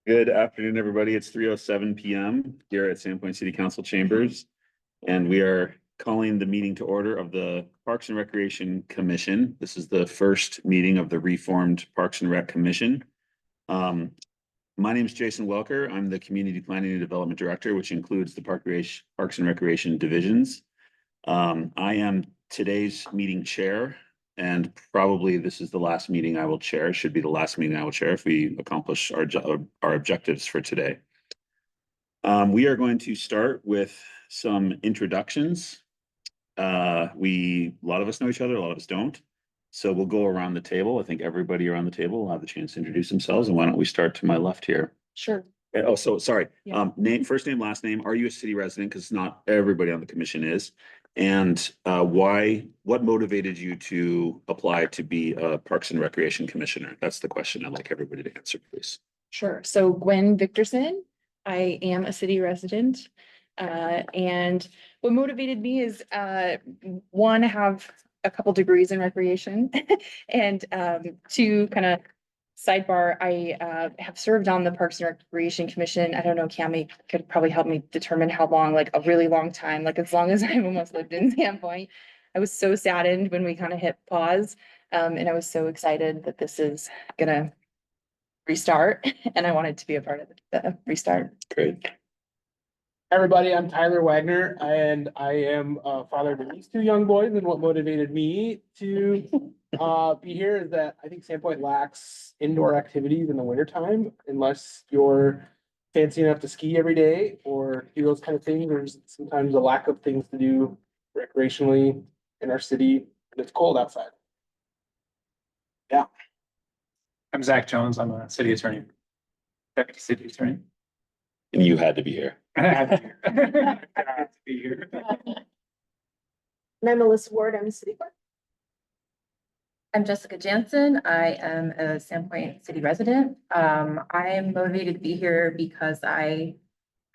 Good afternoon, everybody. It's 3:07 PM here at Sandpoint City Council Chambers. And we are calling the meeting to order of the Parks and Recreation Commission. This is the first meeting of the reformed Parks and Rec Commission. My name is Jason Welker. I'm the Community Planning and Development Director, which includes the Parks and Recreation divisions. I am today's meeting chair. And probably this is the last meeting I will chair, should be the last meeting I will chair if we accomplish our objectives for today. We are going to start with some introductions. A lot of us know each other, a lot of us don't. So we'll go around the table. I think everybody around the table will have the chance to introduce themselves. And why don't we start to my left here? Sure. Oh, so sorry. Yeah. First name, last name. Are you a city resident? Because not everybody on the commission is. And what motivated you to apply to be a Parks and Recreation Commissioner? That's the question I'd like everybody to answer, please. Sure. So Gwen Victorson, I am a city resident. And what motivated me is, one, have a couple degrees in recreation and two, kind of sidebar, I have served on the Parks and Recreation Commission. I don't know, Cami could probably help me determine how long, like a really long time, like as long as I've almost lived in Sandpoint. I was so saddened when we kind of hit pause. And I was so excited that this is gonna restart and I wanted to be a part of the restart. Great. Everybody, I'm Tyler Wagner and I am a father to these two young boys, and what motivated me to be here is that I think Sandpoint lacks indoor activities in the wintertime unless you're fancy enough to ski every day or do those kind of things. There's sometimes a lack of things to do recreationally in our city, and it's cold outside. Yeah. I'm Zach Jones. I'm a city attorney, deputy city attorney. And you had to be here. I have to be here. And I'm Melissa Ward, I'm a city clerk. I'm Jessica Jansen. I am a Sandpoint city resident. I am motivated to be here because I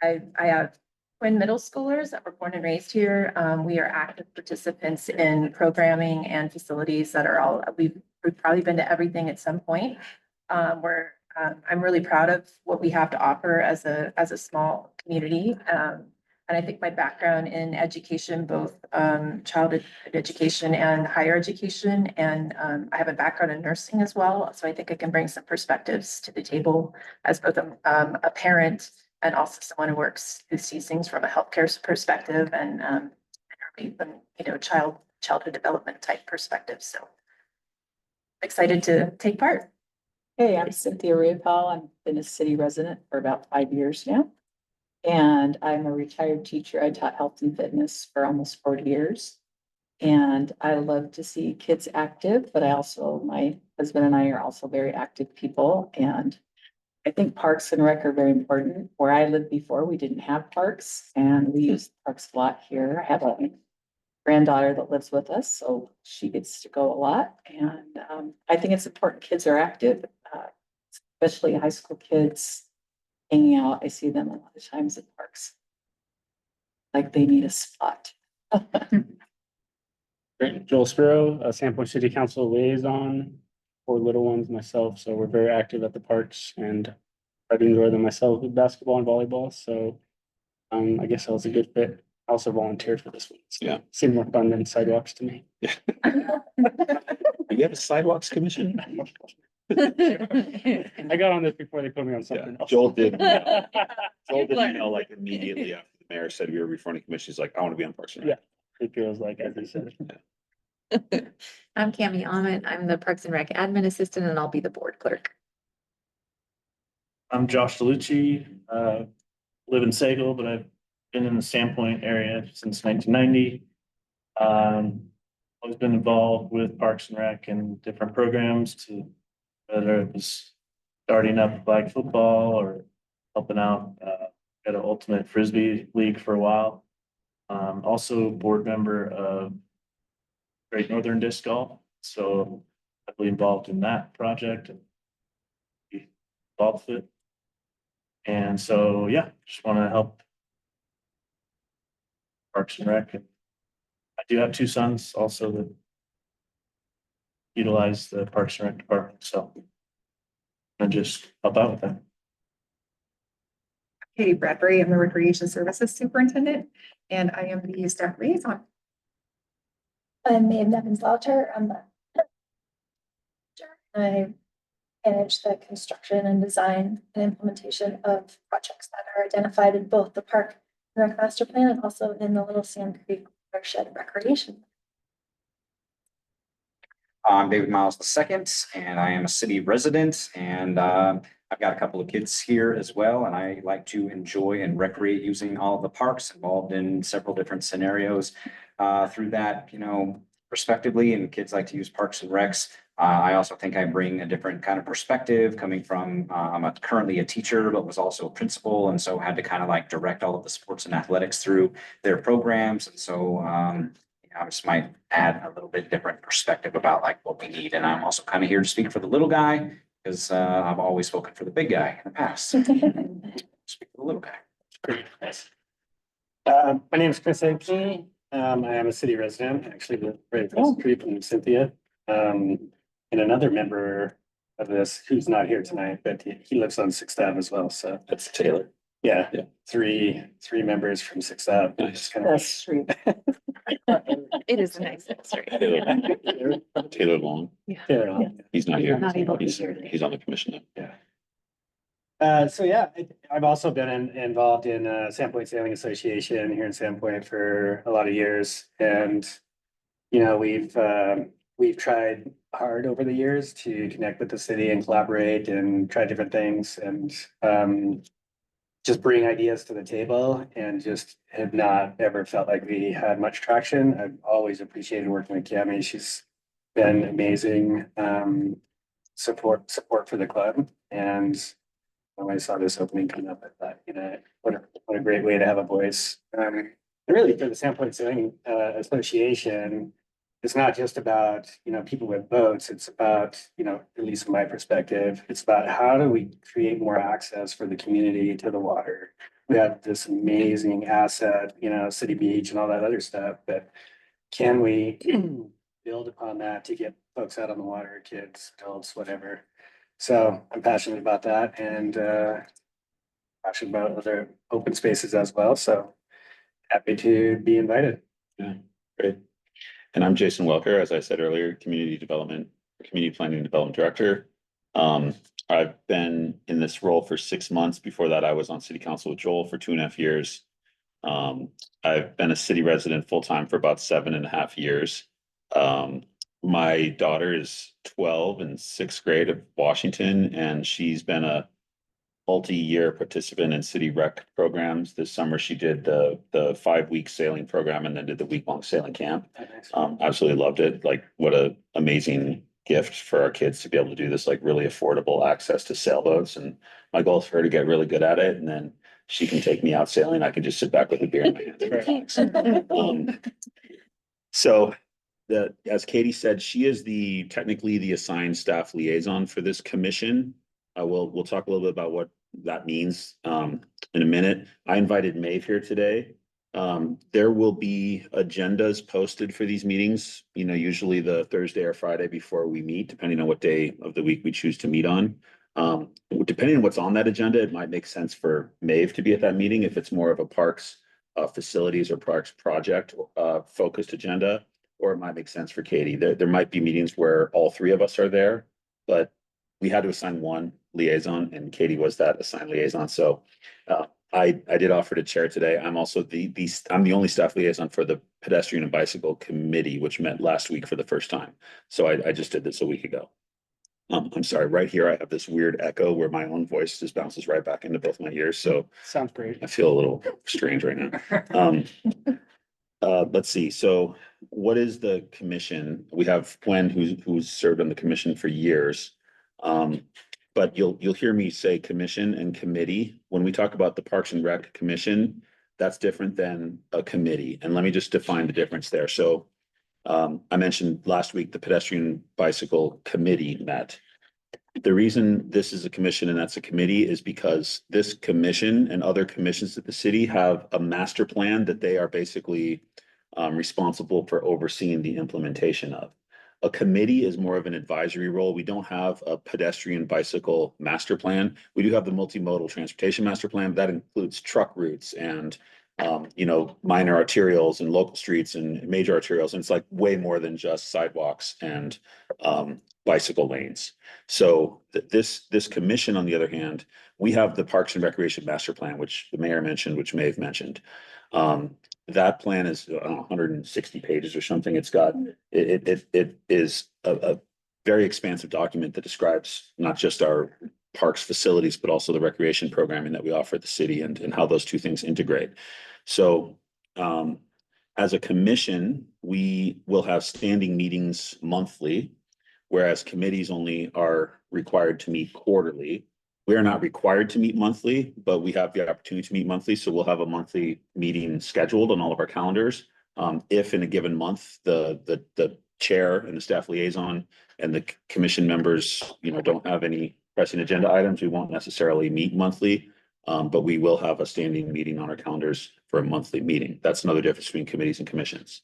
have twin middle schoolers that were born and raised here. We are active participants in programming and facilities that are all, we've probably been to everything at some point. I'm really proud of what we have to offer as a small community. And I think my background in education, both childhood education and higher education, and I have a background in nursing as well. So I think I can bring some perspectives to the table as both a parent and also someone who sees things from a healthcare perspective and even, childhood development type perspective. So excited to take part. Hey, I'm Cynthia Riopel. I've been a city resident for about 5 years now. And I'm a retired teacher. I taught health and fitness for almost 40 years. And I love to see kids active, but my husband and I are also very active people. And I think parks and rec are very important. Where I lived before, we didn't have parks and we used parks a lot here. I have a granddaughter that lives with us, so she gets to go a lot. And I think it's important kids are active, especially high school kids hanging out. I see them a lot of times at parks. Like they need a spot. Great. Joel Spiro, Sandpoint City Council liaison for little ones myself. So we're very active at the parks and I do enjoy them myself with basketball and volleyball. So I guess that was a good fit. I also volunteered for this one. So Yeah. it seemed more fun than sidewalks to me. You have a sidewalks commission? I got on this before they put me on something else. Joel did. Joel didn't know like immediately after the mayor said we were reforming commission. He's like, I want to be on Parks and Rec. It feels like, as he said. I'm Cami Ahmed. I'm the Parks and Rec admin assistant and I'll be the board clerk. I'm Josh DeLucci, live in Sagal, but I've been in the Sandpoint area since 1990. Always been involved with Parks and Rec and different programs, to whether it was starting up flag football or helping out at an ultimate frisbee league for a while. Also board member of Great Northern Disc Golf, so heavily involved in that project and be involved with it. And so, yeah, just want to help Parks and Rec. And I do have two sons also that utilize the Parks and Rec department, so I just help out with that. Katie Bradbury. I'm the Recreation Services Superintendent, and I am the staff liaison. I'm Maeve Nevins-Lauter. I manage the construction and design and implementation of projects that are identified in both the Park and Rec Master Plan and also in the Little Sand Creek Watershed Recreation. I'm David Miles II, and I am a city resident, and I've got a couple of kids here as well, and I like to enjoy and recreate using all of the parks involved in several different scenarios through that, respectively, and kids like to use parks and recs. I also think I bring a different kind of perspective coming from, I'm currently a teacher, but was also a principal, and so had to kind of like direct all of the sports and athletics through their programs, and so I just might add a little bit different perspective about like what we need. And I'm also kind of here to speak for the little guy because I've always spoken for the big guy in the past. Speak for the little guy. Great, nice. My name is Chris Ankey. I am a city resident, actually live right across the street from Cynthia. And another member of this who's not here tonight, but he lives on 6th Ave as well, so. That's Taylor. Yeah, Yeah. Three members from 6th Ave. Nice. That's true. It is a nice story. Taylor Long. Yeah. He's not here. Not able to be He's, here today. he's on the commission now. So yeah, I've also been involved in Sandpoint Sailing Association here in Sandpoint for a lot of years. And, we've tried hard over the years to connect with the city and collaborate and try different things and just bring ideas to the table and just have not ever felt like we had much traction. I've always appreciated working with Cami. She's been amazing support for the club. And when I saw this opening come up, I thought, what a great way to have a voice. And really for the Sandpoint Sailing Association, it's not just about, people with boats. It's about, at least from my perspective, it's about how do we create more access for the community to the water. We have this amazing asset, City Beach and all that other stuff, but can we build upon that to get folks out on the water, kids, adults, whatever. So I'm passionate about that and passionate about other open spaces as well. So happy to be invited. Yeah, great. And I'm Jason Welker, as I said earlier, Community Planning and Development Director. I've been in this role for 6 months. Before that, I was on City Council with Joel for 2.5 years. I've been a city resident full-time for about 7.5 years. My daughter is 12 in 6th grade at Washington, and she's been a multi-year participant in city rec programs. This summer, she did the 5-week sailing program and then did the week-long sailing camp. Absolutely loved it. Like, what a amazing gift for our kids to be able to do this, like really affordable access to sailboats. And my goal is for her to get really good at it, and then she can take me out sailing. I can just sit back with a beer in my hand. So as Katie said, she is technically the assigned staff liaison for this commission. We'll talk a little bit about what that means in a minute. I invited Maeve here today. There will be agendas posted for these meetings, usually the Thursday or Friday before we meet, depending on what day of the week we choose to meet on. Depending on what's on that agenda, it might make sense for Maeve to be at that meeting if it's more of a parks, facilities or parks project focused agenda, or it might make sense for Katie. There might be meetings where all 3 of us are there, but we had to assign one liaison, and Katie was that assigned liaison. So I did offer to chair today. I'm also I'm the only staff liaison for the pedestrian and bicycle committee, which met last week for the first time. So I just did this a week ago. I'm sorry, right here I have this weird echo where my own voice just bounces right back into both my ears. So Sounds great. I feel a little strange right now. Let's see. So what is the commission? We have Gwen who's served on the commission for years. But you'll hear me say commission and committee. When we talk about the Parks and Rec Commission, that's different than a committee. And let me just define the difference there. So I mentioned last week the Pedestrian Bicycle Committee met. The reason this is a commission and that's a committee is because this commission and other commissions at the city have a master plan that they are basically responsible for overseeing the implementation of. A committee is more of an advisory role. We don't have a pedestrian bicycle master plan. We do have the multimodal transportation master plan, but that includes truck routes and minor arterials and local streets and major arterials. And it's like way more than just sidewalks and bicycle lanes. So this commission, on the other hand, we have the Parks and Recreation Master Plan, which the mayor mentioned, which Maeve mentioned. That plan is 160 pages or something. It's got, it is a very expansive document that describes not just our parks facilities, but also the recreation programming that we offer at the city and how those two things integrate. So as a commission, we will have standing meetings monthly, whereas committees only are required to meet quarterly. We are not required to meet monthly, but we have the opportunity to meet monthly. So we'll have a monthly meeting scheduled on all of our calendars. If in a given month, the chair and the staff liaison and the commission members, don't have any pressing agenda items, we won't necessarily meet monthly. But we will have a standing meeting on our calendars for a monthly meeting. That's another difference between committees and commissions.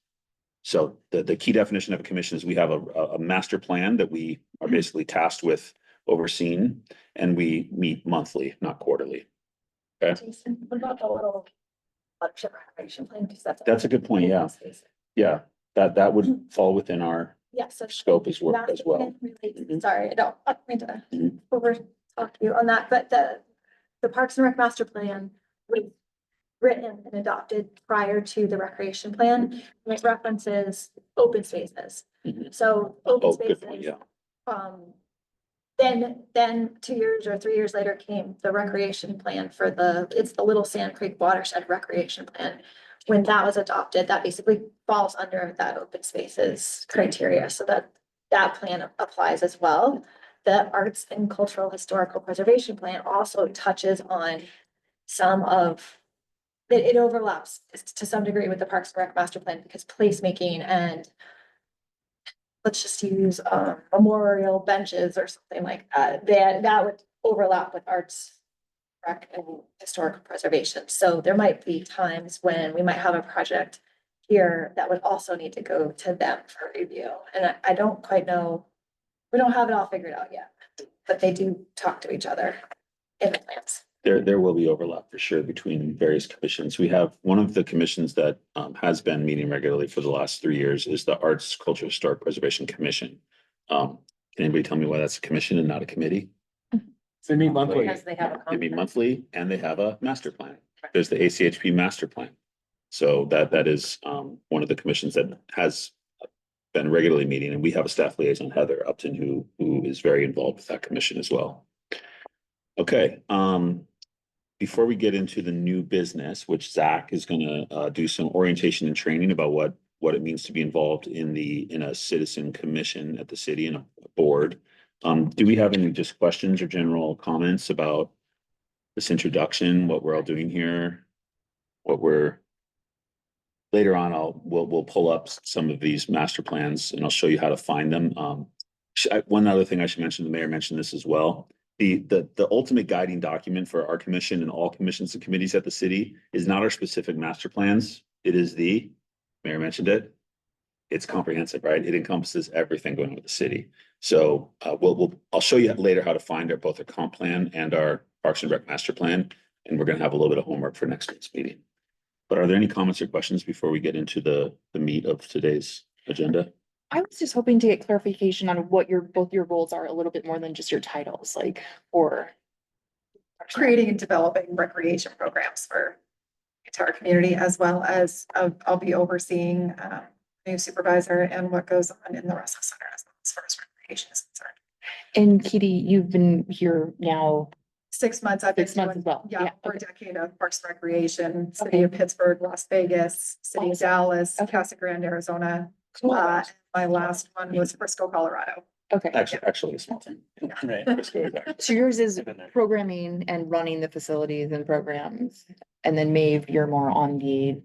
So the key definition of a commission is we have a master plan that we are basically tasked with overseeing, and we meet monthly, not quarterly. Okay. Jason, what about the little watershed recreation plan? Because That's a good point. Yeah. Yeah, that would fall within our Yeah, so. scope as well. Master plan relates- Sorry, I don't mean to over talk you on that, but the Parks and Rec master plan was written and adopted prior to the recreation plan. And it references open spaces. Mhm. So open Oh, good point. spaces, Yeah. then 2 years or 3 years later came the recreation plan for it's the Little Sand Creek Watershed Recreation Plan. When that was adopted, that basically falls under that open spaces criteria, so that plan applies as well. The Arts and Cultural Historical Preservation Plan also touches on some of, it overlaps to some degree with the Parks and Rec Master Plan, because placemaking and let's just use memorial benches or something like that, that would overlap with arts, rec, and historical preservation. So there might be times when we might have a project here that would also need to go to them for review. And I don't quite know, we don't have it all figured out yet, but they do talk to each other in the plans. There will be overlap for sure between various commissions. We have one of the commissions that has been meeting regularly for the last 3 years is the Arts, Culture, Historic Preservation Commission. Can anybody tell me why that's a commission and not a committee? So meet monthly. Because they have a. They meet monthly and they have a master plan. There's the ACHP master plan. So that is one of the commissions that has been regularly meeting, and we have a staff liaison, Heather Upton, who is very involved with that commission as well. Okay, before we get into the new business, which Zach is gonna do some orientation and training about what it means to be involved in a citizen commission at the city and a board. Do we have any just questions or general comments about this introduction, what we're all doing here? Later on, we'll pull up some of these master plans and I'll show you how to find them. One other thing I should mention, the mayor mentioned this as well. The ultimate guiding document for our commission and all commissions and committees at the city is not our specific master plans. It is mayor mentioned it. It's comprehensive, right? It encompasses everything going on with the city. So I'll show you later how to find both our comp plan and our Parks and Rec master plan. And we're gonna have a little bit of homework for next week's meeting. But are there any comments or questions before we get into the meat of today's agenda? I was just hoping to get clarification on what both your roles are, a little bit more than just your titles, or Creating and developing recreation programs for the entire community, as well as I'll be overseeing new supervisor and what goes on in the Russell Center as far as recreation is concerned. And Kitty, you've been here now 6 months. I've been 6 months doing, as well. yeah, for a okay. decade of Parks and Recreation, City Okay. of Pittsburgh, Las Vegas, City of Awesome. Dallas, Okay. Casa Grande, Arizona. Cool. My last one was Frisco, Colorado. Okay, Actually a small thing. Right. so yours is I've been there. programming and running the facilities and programs, and then Maeve, you're more on the.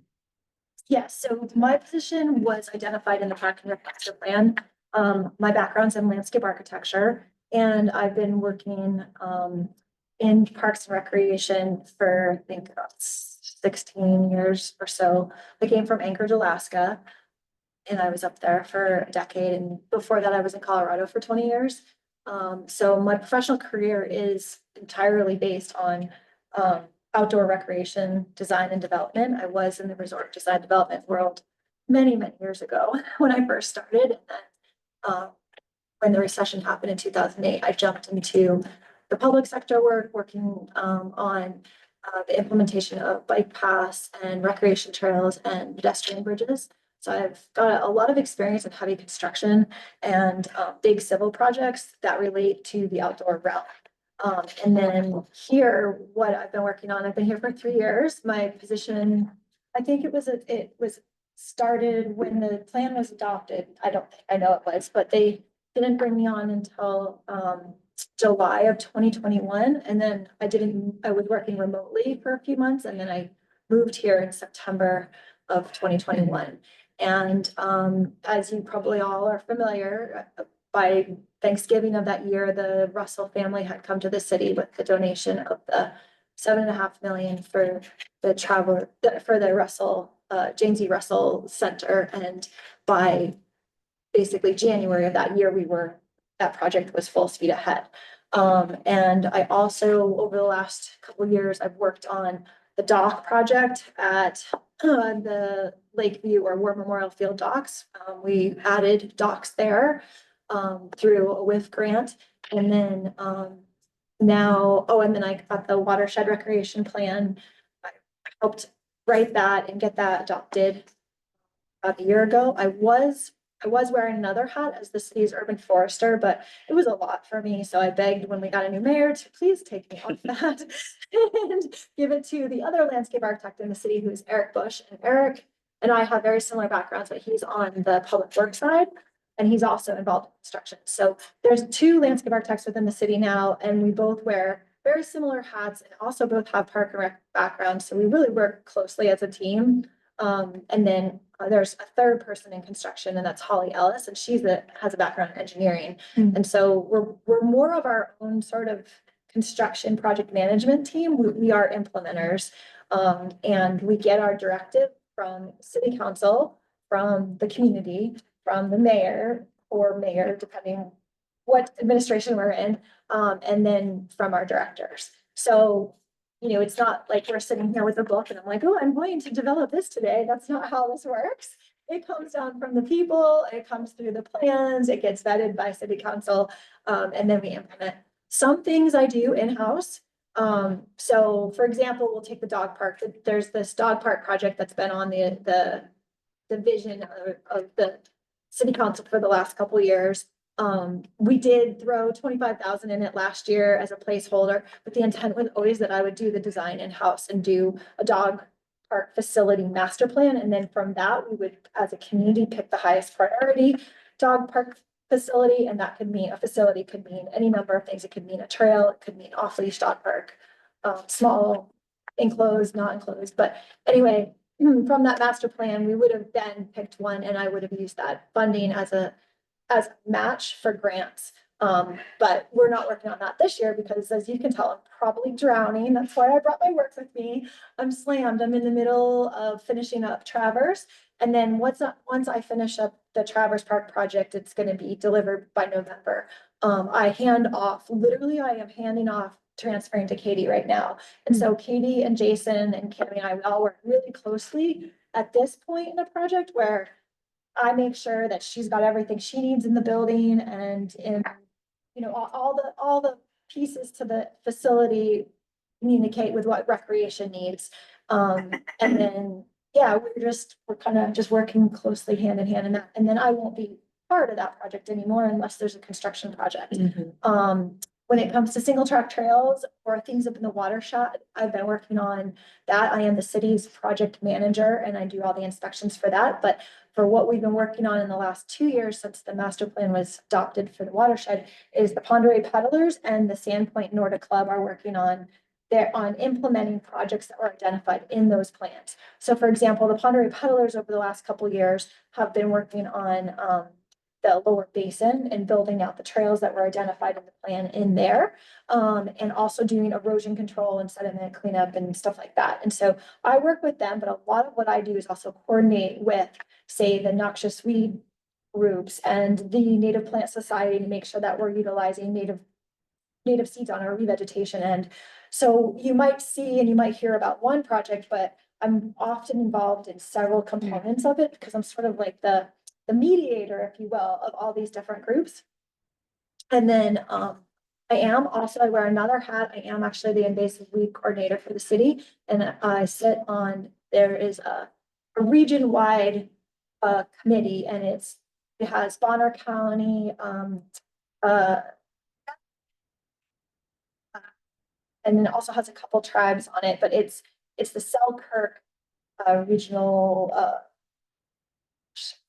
Yes, so my position was identified in the Park and Rec Master Plan. My background's in landscape architecture, and I've been working in Parks and Recreation for, I think, about 16 years or so. I came from Anchorage, Alaska. and I was up there for a decade, and before that I was in Colorado for 20 years. So my professional career is entirely based on outdoor recreation, design and development. I was in the resort design development world many, many years ago when I first started. And then when the recession happened in 2008, I jumped into the public sector work, working on the implementation of bike paths and recreation trails and pedestrian bridges. So I've got a lot of experience in heavy construction and big civil projects that relate to the outdoor realm. And then here, what I've been working on, I've been here for 3 years. My position, I think it was started when the plan was adopted. I don't think, I know it was, but they didn't bring me on until July of 2021. And then I was working remotely for a few months, and then I moved here in September of 2021. And as you probably all are familiar, by Thanksgiving of that year, the Russell family had come to the city with the donation of the $7.5 million for the Russell, James E. Russell Center. And by basically January of that year, that project was full speed ahead. And I also, over the last couple of years, I've worked on the dock project at the Lakeview or War Memorial Field docks. We added docks there through a WIF grant. And then and then I got the watershed recreation plan. I helped write that and get that adopted about a year ago. I was wearing another hat as the city's urban forester, but it was a lot for me. So I begged when we got a new mayor to please take me off that and give it to the other landscape architect in the city, who is Eric Bush. And Eric and I have very similar backgrounds, but he's on the public works side and he's also involved in construction. So there's 2 landscape architects within the city now, and we both wear very similar hats and also both have park and rec backgrounds. So we really work closely as a team. And then there's a third person in construction, and that's Holly Ellis, and has a background in engineering. And so we're more of our own sort of construction project management team. We are implementers, and we get our directive from city council, from the community, from the mayor or mayor, depending what administration we're in, and then from our directors. So it's not like we're sitting here with a book and I'm like, oh, I'm going to develop this today. That's not how this works. It comes down from the people, it comes through the plans, it gets vetted by city council, and then we implement. Some things I do in-house. So for example, we'll take the dog park. There's this dog park project that's been on the vision of the city council for the last couple of years. We did throw 25,000 in it last year as a placeholder, but the intent was always that I would do the design in-house and do a dog park facility master plan. And then from that, we would, as a community, pick the highest priority dog park facility. And that could mean a facility, could mean any number of things. It could mean a trail, it could mean off-leash dog park, small, enclosed, not enclosed. But anyway, from that master plan, we would have then picked one, and I would have used that funding as a match for grants. But we're not working on that this year because, as you can tell, I'm probably drowning. That's why I brought my work with me. I'm slammed. I'm in the middle of finishing up Traverse. And then once I finish up the Traverse Park project, it's going to be delivered by November. I am handing off, transferring to Katie right now. And so Katie and Jason and Kimmy and I, we all work really closely at this point in the project, where I make sure that she's got everything she needs in the building, and all the pieces to the facility communicate with what recreation needs. And then, yeah, we're kind of just working closely hand in hand in that. And then I won't be part of that project anymore unless there's a construction project. When it comes to single track trails or things up in the watershed, I've been working on that. I am the city's project manager and I do all the inspections for that. But for what we've been working on in the last 2 years since the master plan was adopted for the watershed, is the Ponderay Peddlers and the Sandpoint Nordic Club are working on implementing projects that were identified in those plans. So for example, the Ponderay Peddlers over the last couple of years have been working on the lower basin and building out the trails that were identified in the plan in there, and also doing erosion control and sediment cleanup and stuff like that. And so I work with them, but a lot of what I do is also coordinate with say, the noxious weed groups and the Native Plant Society to make sure that we're utilizing native seeds on our revegetation end. So you might see and you might hear about one project, but I'm often involved in several components of it because I'm sort of like the mediator, if you will, of all these different groups. And then I wear another hat. I am actually the invasive weed coordinator for the city. And I sit on, there is a region-wide committee, and it has Bonner County, and then it also has a couple tribes on it, but it's the Selkirk regional,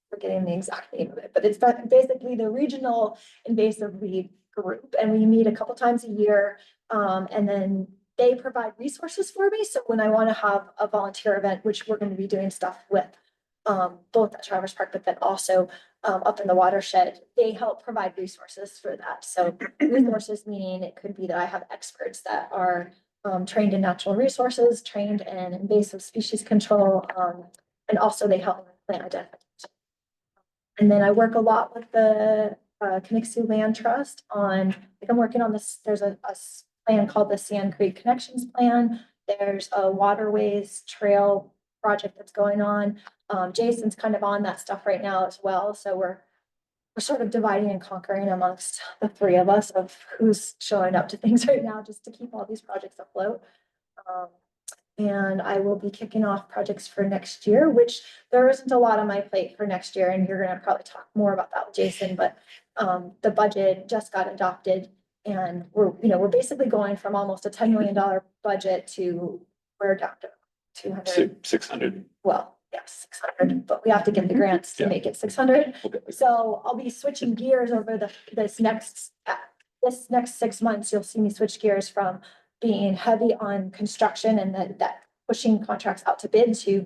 forgetting the exact name of it, but it's basically the regional invasive weed group. And we meet a couple times a year. And then they provide resources for me. So when I want to have a volunteer event, which we're going to be doing stuff with, both at Traverse Park, but then also up in the watershed, they help provide resources for that. So resources meaning it could be that I have experts that are trained in natural resources, trained in invasive species control, and also they help with plant identification. And then I work a lot with the Connexu Land Trust on, like I'm working on this, there's a plan called the Sand Creek Connections Plan. There's a waterways trail project that's going on. Jason's kind of on that stuff right now as well. So we're sort of dividing and conquering amongst the three of us of who's showing up to things right now just to keep all these projects afloat. And I will be kicking off projects for next year, which there isn't a lot on my plate for next year. And you're going to probably talk more about that with Jason, but the budget just got adopted and we're basically going from almost a $10 million budget to we're down to 200. 600. Well, yes, 600, but we have to get the grants to make it 600. Okay. So I'll be switching gears over this next 6 months. You'll see me switch gears from being heavy on construction and that pushing contracts out to bid to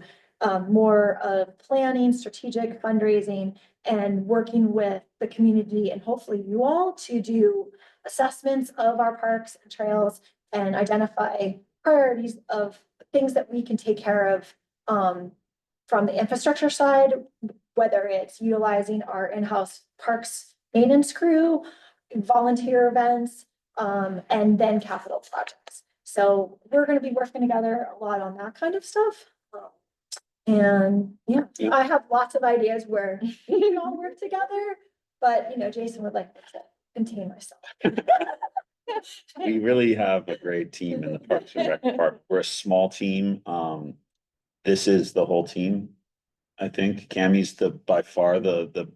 more of planning, strategic fundraising, and working with the community and hopefully you all to do assessments of our parks and trails and identify priorities of things that we can take care of from the infrastructure side, whether it's utilizing our in-house parks maintenance crew, volunteer events, and then capital projects. So we're going to be working together a lot on that kind of stuff. And yeah, I have lots of ideas where we can all work together, but Jason would like me to contain myself. We really have a great team in the Parks and Rec Park. We're a small team. This is the whole team. I think Cammie's by far the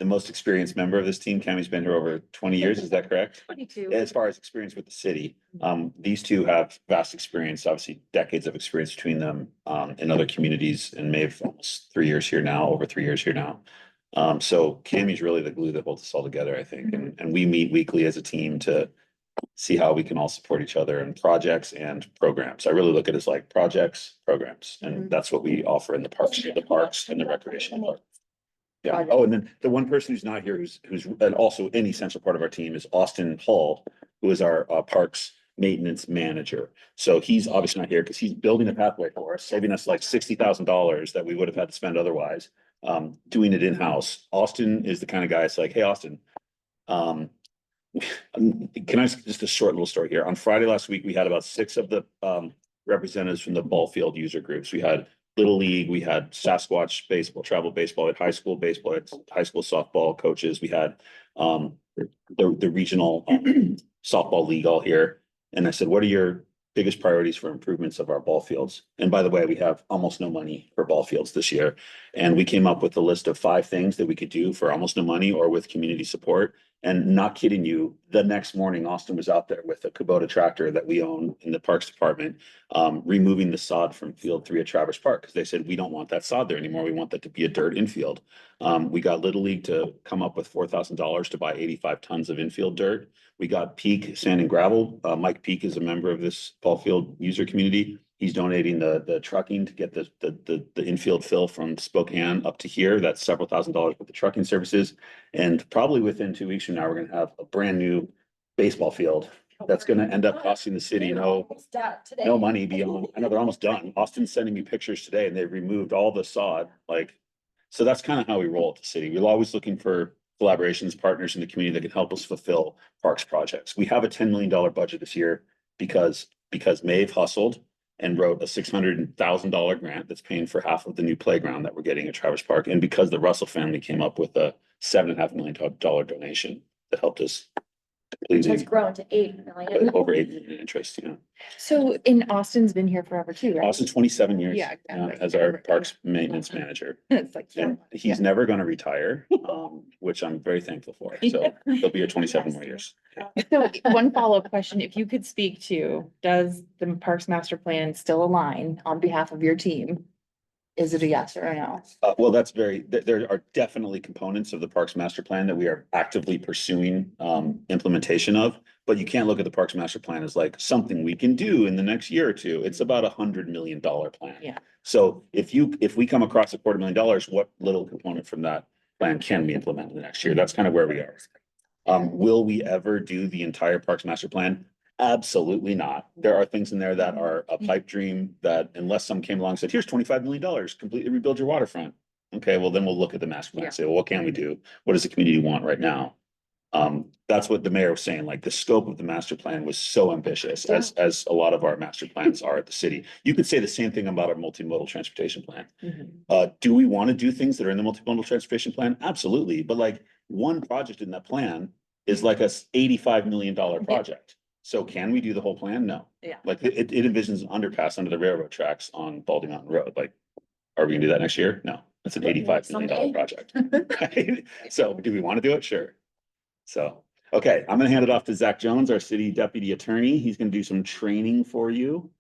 most experienced member of this team. Cammie's been here over 20 years. Is that correct? 22. As far as experience with the city, these two have vast experience, obviously decades of experience between them, in other communities, and Maeve almost 3 years here now, over 3 years here now. So Cammie's really the glue that holds us all together, I think, and we meet weekly as a team to see how we can all support each other in projects and programs. I really look at it as like projects, programs, and that's what we offer in the parks and the recreation part. Yeah. Oh, and then the one person who's not here, who's and also an essential part of our team is Austin Hull, who is our parks maintenance manager. So he's obviously not here because he's building a pathway for us, saving us like $60,000 that we would have had to spend otherwise, doing it in-house. Austin is the kind of guy, it's like, hey, Austin, can I just a short little story here? On Friday last week, we had about 6 of the representatives from the ball field user groups. We had Little League, we had Sasquatch baseball, travel baseball, at high school baseball, at high school softball coaches. We had the regional softball league all here. And I said, what are your biggest priorities for improvements of our ball fields? And by the way, we have almost no money for ball fields this year. And we came up with a list of 5 things that we could do for almost no money or with community support. And not kidding you, the next morning, Austin was out there with a Kubota tractor that we own in the Parks Department, removing the sod from Field 3 at Traverse Park, because they said, we don't want that sod there anymore. We want that to be a dirt infield. We got Little League to come up with $4,000 to buy 85 tons of infield dirt. We got Peak Sand and Gravel. Mike Peak is a member of this ball field user community. He's donating the trucking to get the infield fill from Spokane up to here. That's several $1,000s with the trucking services. And probably within 2 weeks from now, we're going to have a brand new baseball field that's gonna end up costing the city no money beyond, I know they're almost done. Austin's sending me pictures today and they've removed all the sod, like. So that's kind of how we roll at the city. We're always looking for collaborations, partners in the community that can help us fulfill parks projects. We have a $10 million budget this year because Maeve hustled and wrote a $600,000 grant that's paying for half of the new playground that we're getting at Travis Park. And because the Russell family came up with a $7.5 million donation that helped us Which has completely grown to 8 million. over 8 million in interest, you know. So, in Austin's been here forever too, right? Austin, 27 years. Yeah, exactly. As our parks maintenance manager. It's like, yeah. And he's never gonna retire, which I'm very thankful for. So he'll be here 27 more years. So one follow-up question, if you could speak to, does the Parks Master Plan still align on behalf of your team? Is it a yes or a no? Well, there are definitely components of the Parks Master Plan that we are actively pursuing implementation of. But you can't look at the Parks Master Plan as like something we can do in the next year or two. It's about $100 million plan. Yeah. So if we come across $250,000, what little component from that plan can we implement in the next year? That's kind of where we are. Will we ever do the entire Parks Master Plan? Absolutely not. There are things in there that are a pipe dream that unless someone came along and said, here's $25 million, completely rebuild your waterfront. Okay, well, then we'll look at the master plan and say, well, what can we do? What does the community want right now? That's what the mayor was saying, like the scope of the master plan was so ambitious as a lot of our master plans are at the city. You could say the same thing about our multimodal transportation plan. Do we want to do things that are in the multimodal transportation plan? Absolutely. But like one project in that plan is like a $85 million project. So can we do the whole plan? No. Yeah. Like it envisions an underpass under the railroad tracks on Baldy Mountain Road. Like, are we gonna do that next year? No, it's an $85 million project. Right? So do we want to do it? Sure. So, okay, I'm gonna hand it off to Zach Jones, our city deputy attorney. He's gonna do some training for you.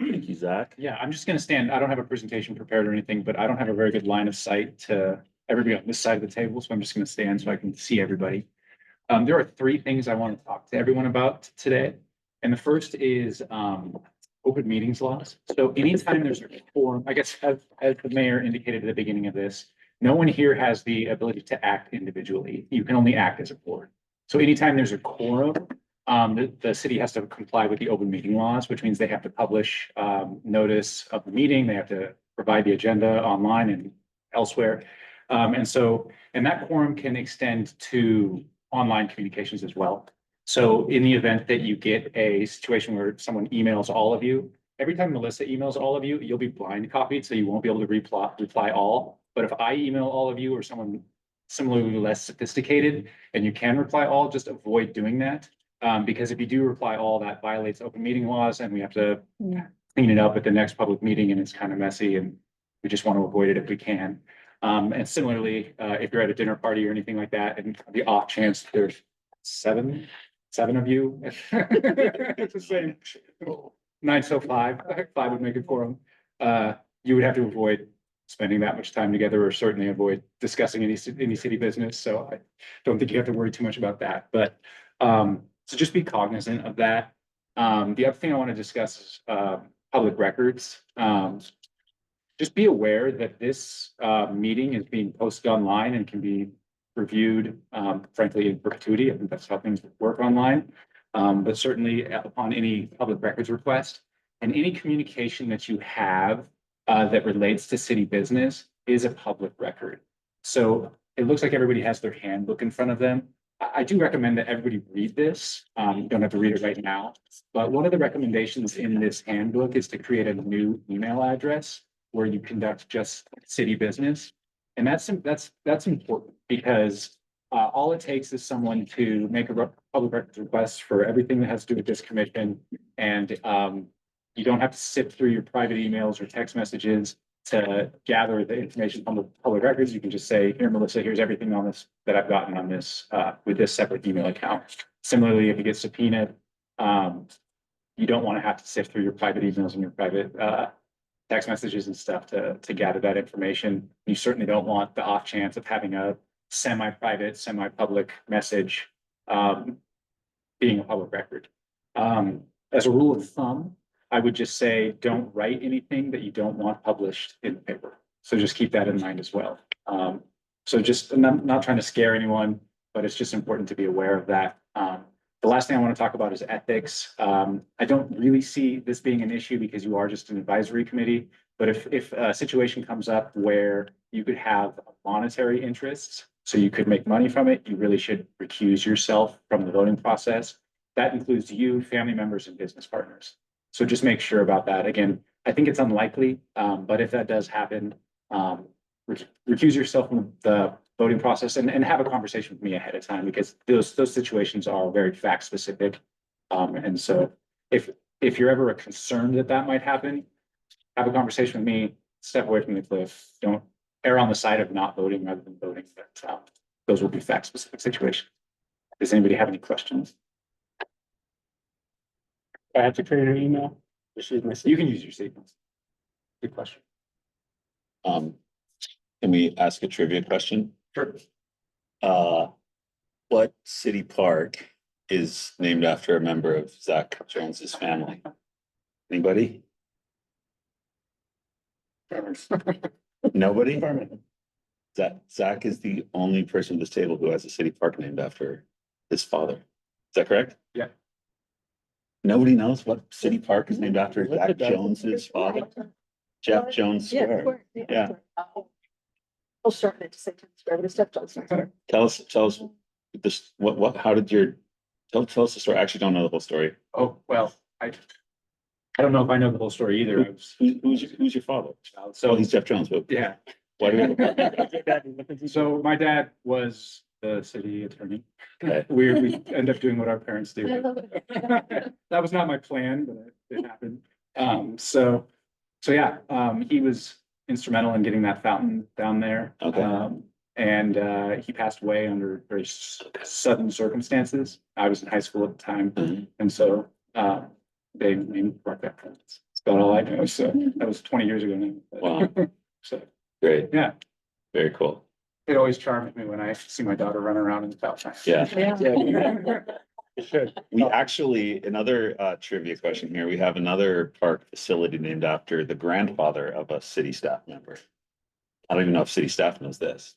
Thank you, Zach. Yeah, I'm just gonna stand. I don't have a presentation prepared or anything, but I don't have a very good line of sight to everybody on this side of the table, so I'm just gonna stand so I can see everybody. There are three things I want to talk to everyone about today. And the first is open meetings laws. So anytime there's a forum, I guess as the mayor indicated at the beginning of this, no one here has the ability to act individually. You can only act as a board. So anytime there's a quorum, the city has to comply with the open meeting laws, which means they have to publish notice of the meeting. They have to provide the agenda online and elsewhere. And that quorum can extend to online communications as well. So in the event that you get a situation where someone emails all of you, every time Melissa emails all of you, you'll be blind copied, so you won't be able to reply all. But if I email all of you or someone similarly less sophisticated and you can reply all, just avoid doing that. Because if you do reply all, that violates open meeting laws and we have to clean it up at the next public meeting and it's kind of messy and we just want to avoid it if we can. And similarly, if you're at a dinner party or anything like that, and the off chance there's seven of you, it's the same. 9 so 5 would make a quorum. You would have to avoid spending that much time together, or certainly avoid discussing any city business. So I don't think you have to worry too much about that. But so just be cognizant of that. The other thing I want to discuss is public records. Just be aware that this meeting is being posted online and can be reviewed, frankly, in perpetuity. I think that's how things work online. But certainly upon any public records request and any communication that you have that relates to city business is a public record. So it looks like everybody has their handbook in front of them. I do recommend that everybody read this. You don't have to read it right now. But one of the recommendations in this handbook is to create a new email address where you conduct just city business. And that's important because all it takes is someone to make a public records request for everything that has to do with this commission. And you don't have to sift through your private emails or text messages to gather the information from the public records. You can just say, here, Melissa, here's everything on this that I've gotten on this with this separate email account. Similarly, if you get subpoenaed, you don't want to have to sift through your private emails and your private text messages and stuff to gather that information. You certainly don't want the off chance of having a semi-private, semi-public message being a public record. As a rule of thumb, I would just say, don't write anything that you don't want published in the paper. So just keep that in mind as well. So just, I'm not trying to scare anyone, but it's just important to be aware of that. The last thing I want to talk about is ethics. I don't really see this being an issue because you are just an advisory committee. But if a situation comes up where you could have monetary interests, so you could make money from it, you really should recuse yourself from the voting process. That includes you, family members, and business partners. So just make sure about that. Again, I think it's unlikely, but if that does happen, recuse yourself from the voting process and have a conversation with me ahead of time, because those situations are very fact specific. And so if you're ever concerned that that might happen, have a conversation with me, step away from the cliff. Don't err on the side of not voting rather than voting, but those will be fact specific situations. Does anybody have any questions? I have to create an email. Just use my. You can use your statements. Good question. Can we ask a trivia question? Sure. What city park is named after a member of Zach Jones's family? Anybody? Nobody? Zach is the only person at this table who has a city park named after his father. Is that correct? Yeah. Nobody knows what city park is named after Zach Jones's father? Jeff Jones Yeah, of Square. course. Yeah. I'll shorten it to say Town Square, but it's Step Johnson Square. Tell us this, how did tell us the story. I actually don't know the whole story. Oh, well, I don't know if I know the whole story either. I was Who's your father? child. So So, he's Jeff Jones, but yeah. why do we? So my dad was the city attorney. Okay. We end up doing what our parents do. I love it. That was not my plan, but it happened. So yeah, he was instrumental in getting that fountain down there. Okay. And he passed away under very sudden circumstances. I was in high school at the time, Mhm. and so they named the park that. That's about all I know. So that was 20 years ago now. Wow. So Great. yeah, Very cool. it always charms me when I see my daughter run around in the fountain. Yeah. Yeah. You should. We actually, another trivia question here. We have another park facility named after the grandfather of a city staff member. I don't even know if city staff knows this.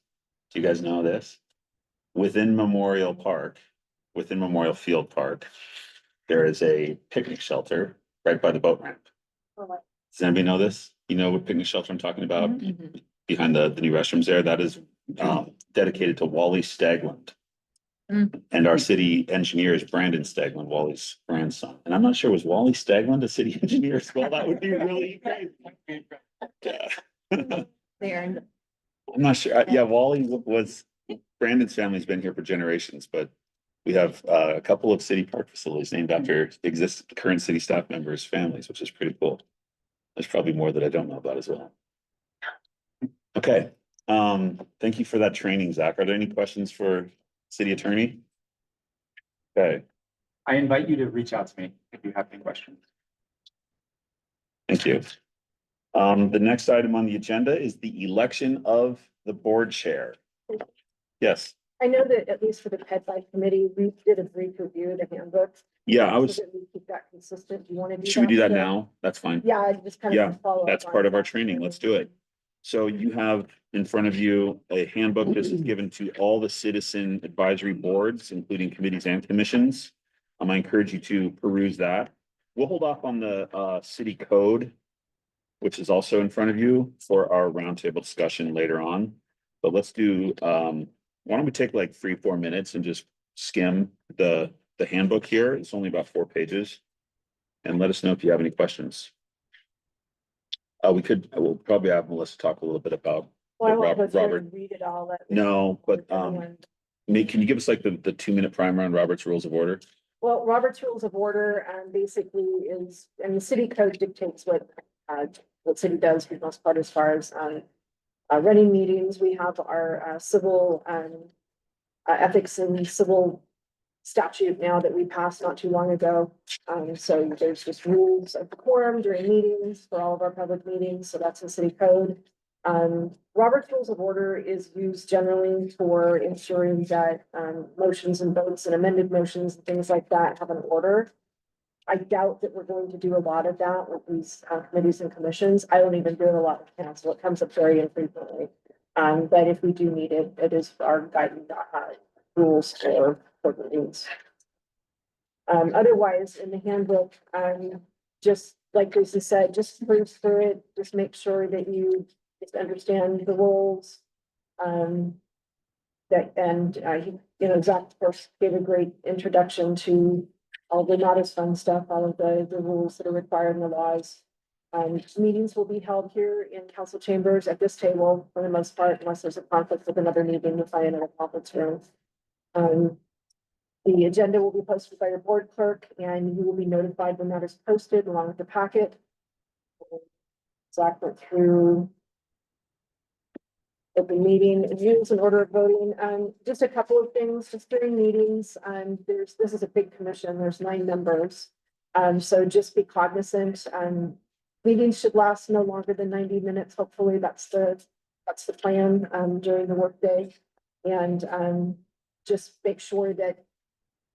Do you guys know this? Within Memorial Field Park, there is a picnic shelter right by the boat ramp. Does anybody know this? You know what picnic shelter I'm talking about? Behind the new restrooms there, that is dedicated to Wally Stagland. And our city engineer is Brandon Stagland, Wally's grandson. And I'm not sure, was Wally Stagland a city engineer as well? That would be really great. Yeah. There. I'm not sure. Yeah, Wally was, Brandon's family's been here for generations, but we have a couple of city park facilities named after current city staff members' families, which is pretty cool. There's probably more that I don't know about as well. Okay, thank you for that training, Zach. Are there any questions for city attorney? Okay, I invite you to reach out to me if you have any questions. thank you. The next item on the agenda is the election of the board chair. Yes, I know that at least for the Pet Life Committee, we did a brief review of the handbook. yeah, I So was, that we keep that consistent. Do you want to do that? should we do that today? now? That's fine. Yeah, I just kind Yeah, of follow up. That's on part of our that. training. Let's do it. So you have in front of you a handbook. This is given to all the citizen advisory boards, including committees and commissions. I encourage you to peruse that. We'll hold off on the city code, which is also in front of you for our roundtable discussion later on. But let's do, why don't we take like 3-4 minutes and just skim the handbook here. It's only about 4 pages. And let us know if you have any questions. We'll probably have Melissa talk a little bit about. Well, I what won't go through Robert, and read it all. no, but Nate, can you give us like the 2-minute primer on Robert's Rules of Order? Well, Robert's Rules of Order basically is, and the city code dictates what city does for the most part as far as running meetings. We have our civil ethics and civil statute now that we passed not too long ago. So there's just rules of quorum during meetings for all of our public meetings. So that's in city code. Robert's Rules of Order is used generally for ensuring that motions and votes and amended motions and things like that have an order. I doubt that we're going to do a lot of that with these committees and commissions. I don't even do it a lot with council. It comes up very infrequently. But if we do need it, it is our guiding rules for meetings. Otherwise, in the handbook, just like Lisa said, just cruise through it, just make sure that you just understand the roles. That, and, Zach, of course, gave a great introduction to all the not as fun stuff, all of the rules that are required in the laws. Meetings will be held here in council chambers at this table for the most part, unless there's a conflict with another meeting, you'll find another conference room. The agenda will be posted by your board clerk, and you will be notified when that is posted along with the packet. Zach went through open meeting and rules and order of voting. Just a couple of things, just during meetings, this is a big commission, there's 9 members. So just be cognizant, meetings should last no longer than 90 minutes. Hopefully that's the plan, during the workday. And, just make sure that,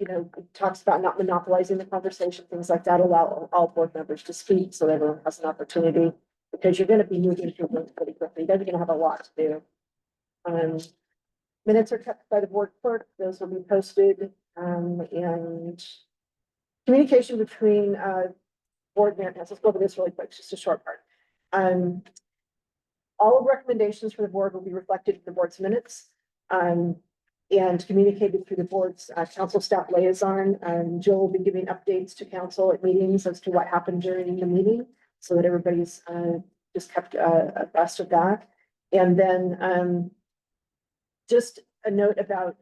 it talks about not monopolizing the conversation, things like that, allow all board members to speak so everyone has an opportunity. Because you're gonna be moving through things pretty quickly, you're gonna have a lot to do. Minutes are kept by the board clerk, those will be posted, and communication between, board members, let's go over this really quick, just a short part. All recommendations for the board will be reflected in the board's minutes, and communicated through the board's, council staff liaison. Jill will be giving updates to council at meetings as to what happened during the meeting, so that everybody's just kept abreast of that. And then just a note about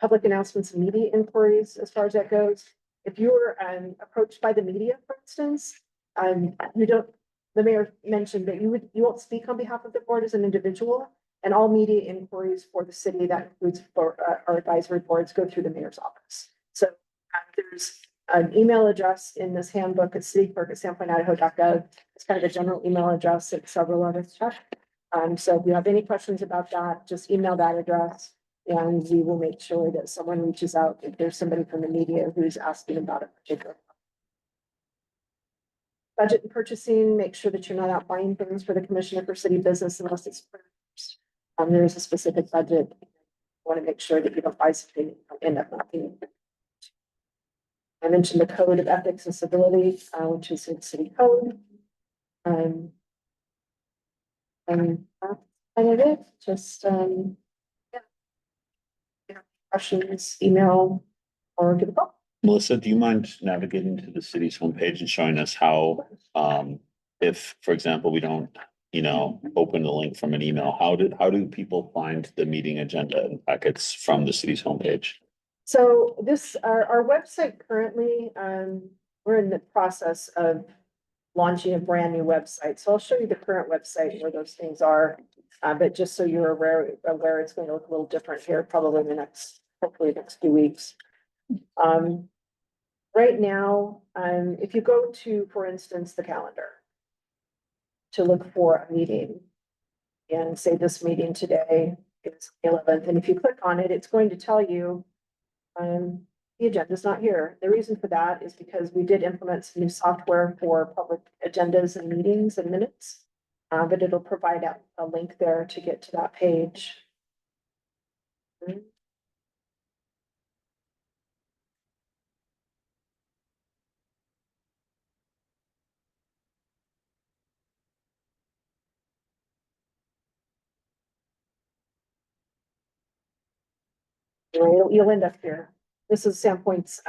public announcements and media inquiries as far as that goes. If you're approached by the media, for instance, the mayor mentioned that you won't speak on behalf of the board as an individual, and all media inquiries for the city, that includes for our advisory boards, go through the mayor's office. So there's an email address in this handbook at cityclerk@sandpointidaho.gov. It's kind of a general email address that several of us check. So if you have any questions about that, just email that address, and we will make sure that someone reaches out if there's somebody from the media who's asking about a particular. Budget and purchasing, make sure that you're not out buying things for the commissioner for city business unless it's. There is a specific budget. You want to make sure that you don't buy something and end up not being. I mentioned the code of ethics and civility, which is in city code. And that's kind of it. Just questions, email, or give a call. Melissa, do you mind navigating to the city's homepage and showing us how, if, for example, we don't, open the link from an email, how do people find the meeting agenda and packets from the city's homepage? So our website currently, we're in the process of launching a brand new website. So I'll show you the current website where those things are. But just so you're aware, it's going to look a little different here, probably in the hopefully next few weeks. Right now, if you go to, for instance, the calendar to look for a meeting and say this meeting today is the 11th, and if you click on it, it's going to tell you the agenda is not here. The reason for that is because we did implement some new software for public agendas and meetings and minutes, but it'll provide a link there to get to that page. You'll end up here. This is Sandpoint's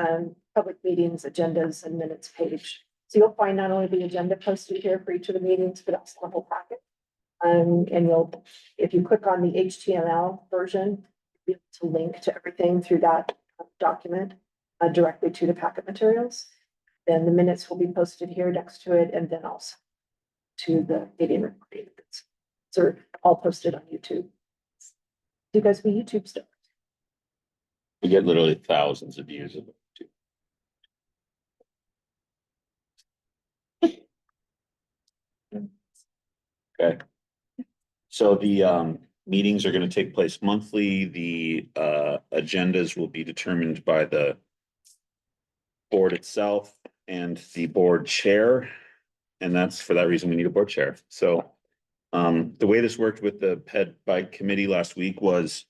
public meetings, agendas, and minutes page. So you'll find not only the agenda posted here for each of the meetings, but also the whole packet. And if you click on the HTML version, you'll be able to link to everything through that document directly to the packet materials. Then the minutes will be posted here next to it, and then also to the meeting recording. So all posted on YouTube. Do you guys be YouTube stuff? We get literally thousands of views of it too. Okay. So the meetings are going to take place monthly. The agendas will be determined by the board itself and the board chair. And that's for that reason we need a board chair. So the way this worked with the ped bike committee last week was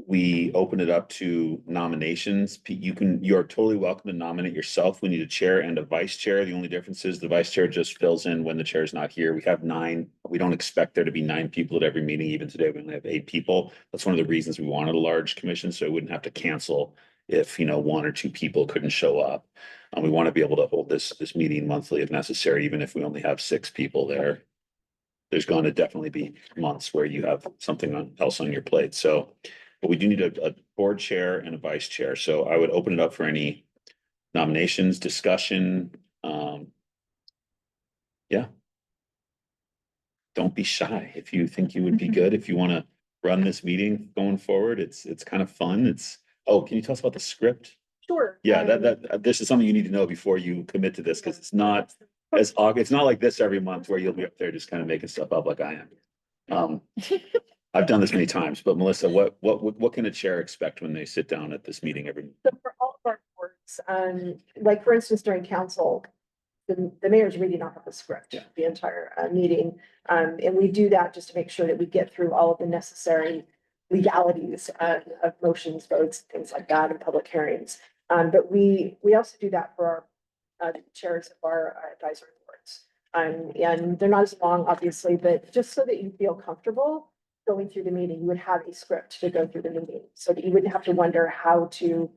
we open it up to nominations. You're totally welcome to nominate yourself. We need a chair and a vice chair. The only difference is the vice chair just fills in when the chair is not here. We have 9. We don't expect there to be 9 people at every meeting. Even today, we only have 8 people. That's one of the reasons we wanted a large commission, so we wouldn't have to cancel if, 1 or 2 people couldn't show up. We want to be able to hold this meeting monthly if necessary, even if we only have 6 people there. There's going to definitely be months where you have something else on your plate. So, but we do need a board chair and a vice chair. So I would open it up for any nominations, discussion. Yeah. Don't be shy. If you think you would be good, if you want to run this meeting going forward, it's kind of fun. Oh, can you tell us about the script? Sure. Yeah, this is something you need to know before you commit to this, because it's not like this every month where you'll be up there just kind of making stuff up like I am. I've done this many times, but Melissa, what can a chair expect when they sit down at this meeting every? So for all of our boards, like for instance, during council, the mayor's reading off of the script, Yeah. the entire meeting. And we do that just to make sure that we get through all of the necessary legalities of motions, votes, things like that, and public hearings. But we also do that for our chairs of our advisory boards. And they're not as long, obviously, but just so that you feel comfortable going through the meeting, you would have a script to go through the meeting, so that you wouldn't have to wonder how to,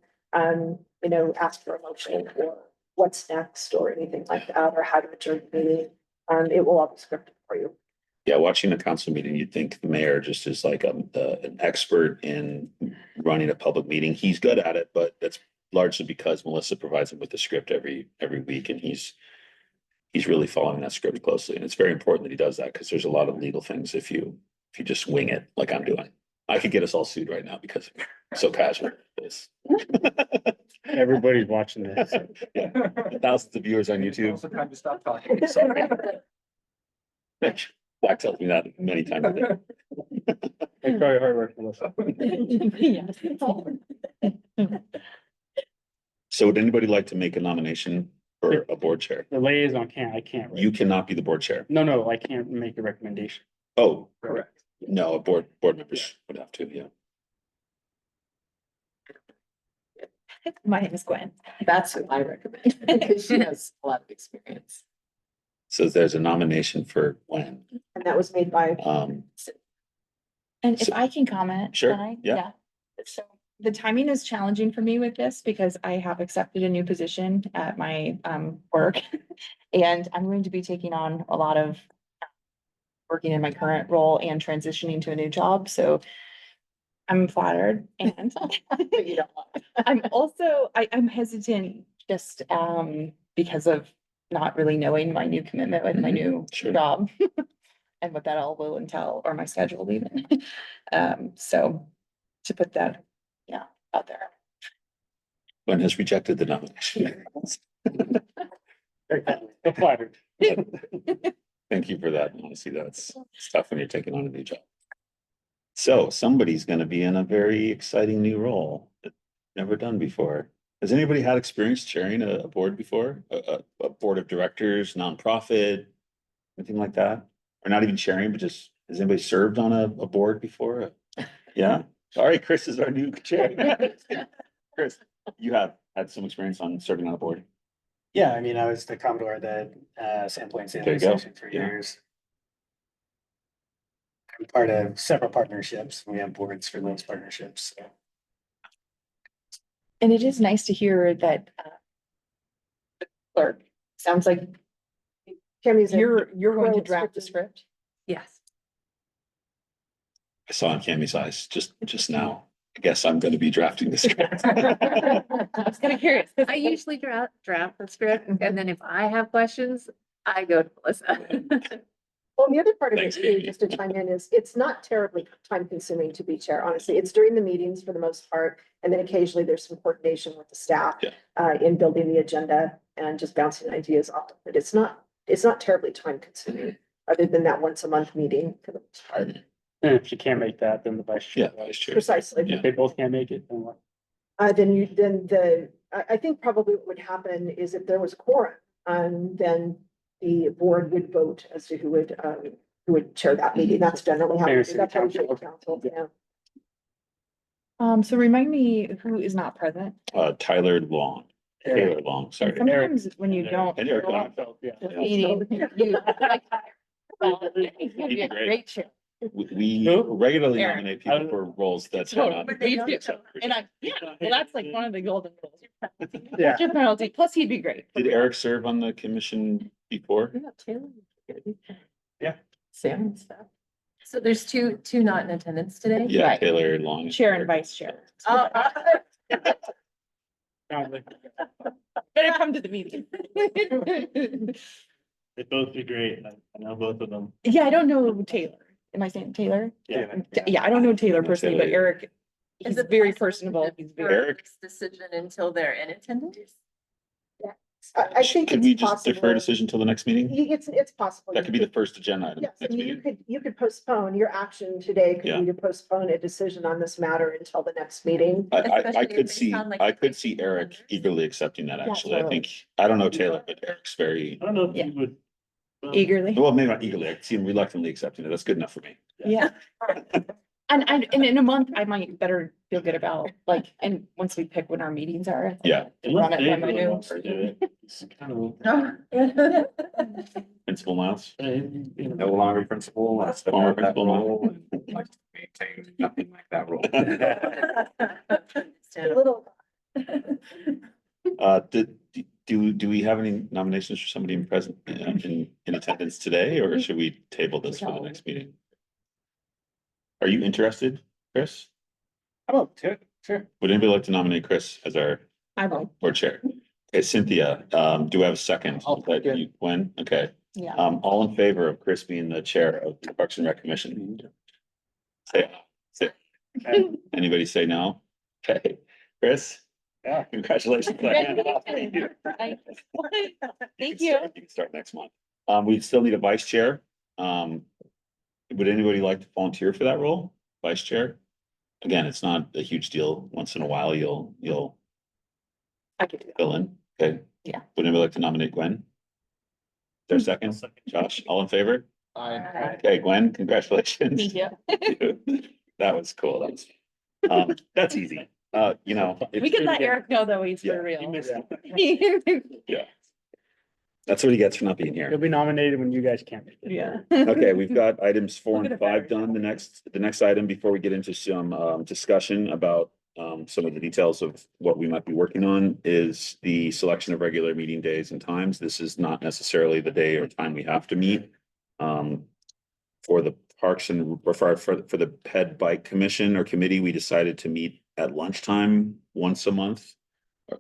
ask for a motion or what's next or anything like that, or how to adjourn the meeting. It will all be scripted for you. Yeah, watching a council meeting, you'd think the mayor just is like an expert in running a public meeting. He's good at it, but that's largely because Melissa provides him with the script every week, and he's really following that script closely. And it's very important that he does that, because there's a lot of legal things if you just wing it like I'm doing. I could get us all sued right now because I'm so casual. Everybody's watching this. Yeah. Thousands of viewers on YouTube. Also time to stop talking. Black tells me that many times a day. It's probably hard work, Melissa. So would anybody like to make a nomination for a board chair? The liaison I can't. You cannot be the board chair. No, I can't make a recommendation. Oh, Correct. no, board members would have to, yeah. My name is Gwen. That's who I recommend, because she has a lot of experience. So there's a nomination for Gwen. And that was made by, And if So- I can comment. Sure, can I? yeah. So the timing is challenging for me with this because I have accepted a new position at my work. And I'm going to be taking on a lot of working in my current role and transitioning to a new job. So I'm flattered, and But you don't want. I'm hesitant just because of not really knowing my new commitment with my new Sure. job. And what that all will entail, or my schedule even. So to put that, out there. Gwen has rejected the nomination. The flattered. Thank you for that. Honestly, that's tough when you're taking on a new job. So somebody's gonna be in a very exciting new role that never done before. Has anybody had experience chairing a board before? A board of directors, nonprofit, anything like that? Or not even chairing, but just, has anybody served on a board before? Yeah? All right, Chris is our new chair. Chris, you have had some experience on serving on a board. Yeah, I mean, I was the Commodore of the Sandpoint There you go. Station for Yeah. years. I'm part of several partnerships. We have boards for those partnerships. So. And it is nice to hear that the clerk, sounds like Tammy's. you're going to pro draft the scripted. script. Yes. I saw in Cammy's eyes just now. I guess I'm gonna be drafting the script. I was kind of curious, because I usually draft the script, and then if I have questions, I go to Melissa. Well, the other part of it Thanks, too, Amy. just to chime in, is it's not terribly time consuming to be chair, honestly. It's during the meetings for the most part. And then occasionally there's some coordination with the staff Yeah. in building the agenda and just bouncing ideas off. But it's not terribly time consuming, other than that once a month meeting for the most part. And if you can't make that, then the vice chair. Yeah, vice chair. Precisely. Yeah. If they both can't make it, then what? I think probably what would happen is if there was a quorum, then the board would vote as to who would chair that meeting. That's generally how. Mayor, That's how city city council, yeah. So remind me who is not present. Tyler Long, Taylor Long, And sorry. sometimes when you don't. And Eric Long. Yeah. Meeting, you. Well, He'd you'd be be a great. great chair. We Who? regularly Eric. nominate people for roles that. So, are not- me too. And I, yeah, well, that's like one of the golden rules. Yeah. That's your penalty, plus he'd be great. Did Eric serve on the commission before? Yeah. Sam and stuff. So there's two not in attendance today? Yeah, Right. Taylor Long. Chair and vice chair. Oh, Better come to the meeting. They'd both be great. I know both of them. Yeah, I don't know Taylor. Am I saying Taylor? Yeah. Yeah, I don't know Taylor personally, but Taylor. Eric, Is he's it very possible personable. to He's defer very. Eric? this decision until they're in attendance? I think Could it's we just defer possible. decision till the next meeting? It's possible. That could be the first agenda item. Yes, next and meeting. you could postpone, your action today Yeah. could be to postpone a decision on this matter until the next meeting. I Especially if could they see, sound like I they could might see be Eric members. eagerly accepting that, actually. I Absolutely. think, I don't know Taylor, but Eric's very, I don't know if Yeah. you would. Eagerly. well, maybe not eagerly. I could see him reluctantly accepting it. That's good enough for me. Yeah. And in a month, I might better feel good about, like, and once we pick when our meetings are. Yeah. Run Unless it by Dave my really new wants to do person. it. It's kind of. Principal Miles? No longer principal. I stepped Former out of that principal, no. role and like to maintain nothing like that role. A little, Do we have any nominations for somebody in present, in attendance today, or should we table this for the next meeting? Are you interested, Chris? Oh, sure. Would anybody like to nominate Chris as our I will. board chair? Okay, Cynthia, do I have a second? I'll take it. When? Okay, Yeah. all in favor of Chris being the chair of the Parks and Rec Commission? Say, anybody say no? Okay, Chris? Yeah. Congratulations. Thank you. You can start next month. We still need a vice chair. Would anybody like to volunteer for that role? Vice chair? Again, it's not a huge deal. Once in a while, you'll I could do that. fill in. Okay. Yeah. Would anybody like to nominate Gwen? Is there a second? Josh, all in favor? Okay, Gwen, congratulations. Yeah. That was cool. That's easy. We could let Eric know though, he's Yeah, for he real. missed Yeah. That's what he gets for not being You'll here. be nominated when you guys can't make it. Yeah. Okay, we've got items 4 We'll and get a 5 better done. The next item before we get into some discussion about some of the details of what we might be working on is the selection of regular meeting days and times. This is not necessarily the day or time we have to meet. For the Parks and for the Ped Bike Commission or Committee, we decided to meet at lunchtime once a month.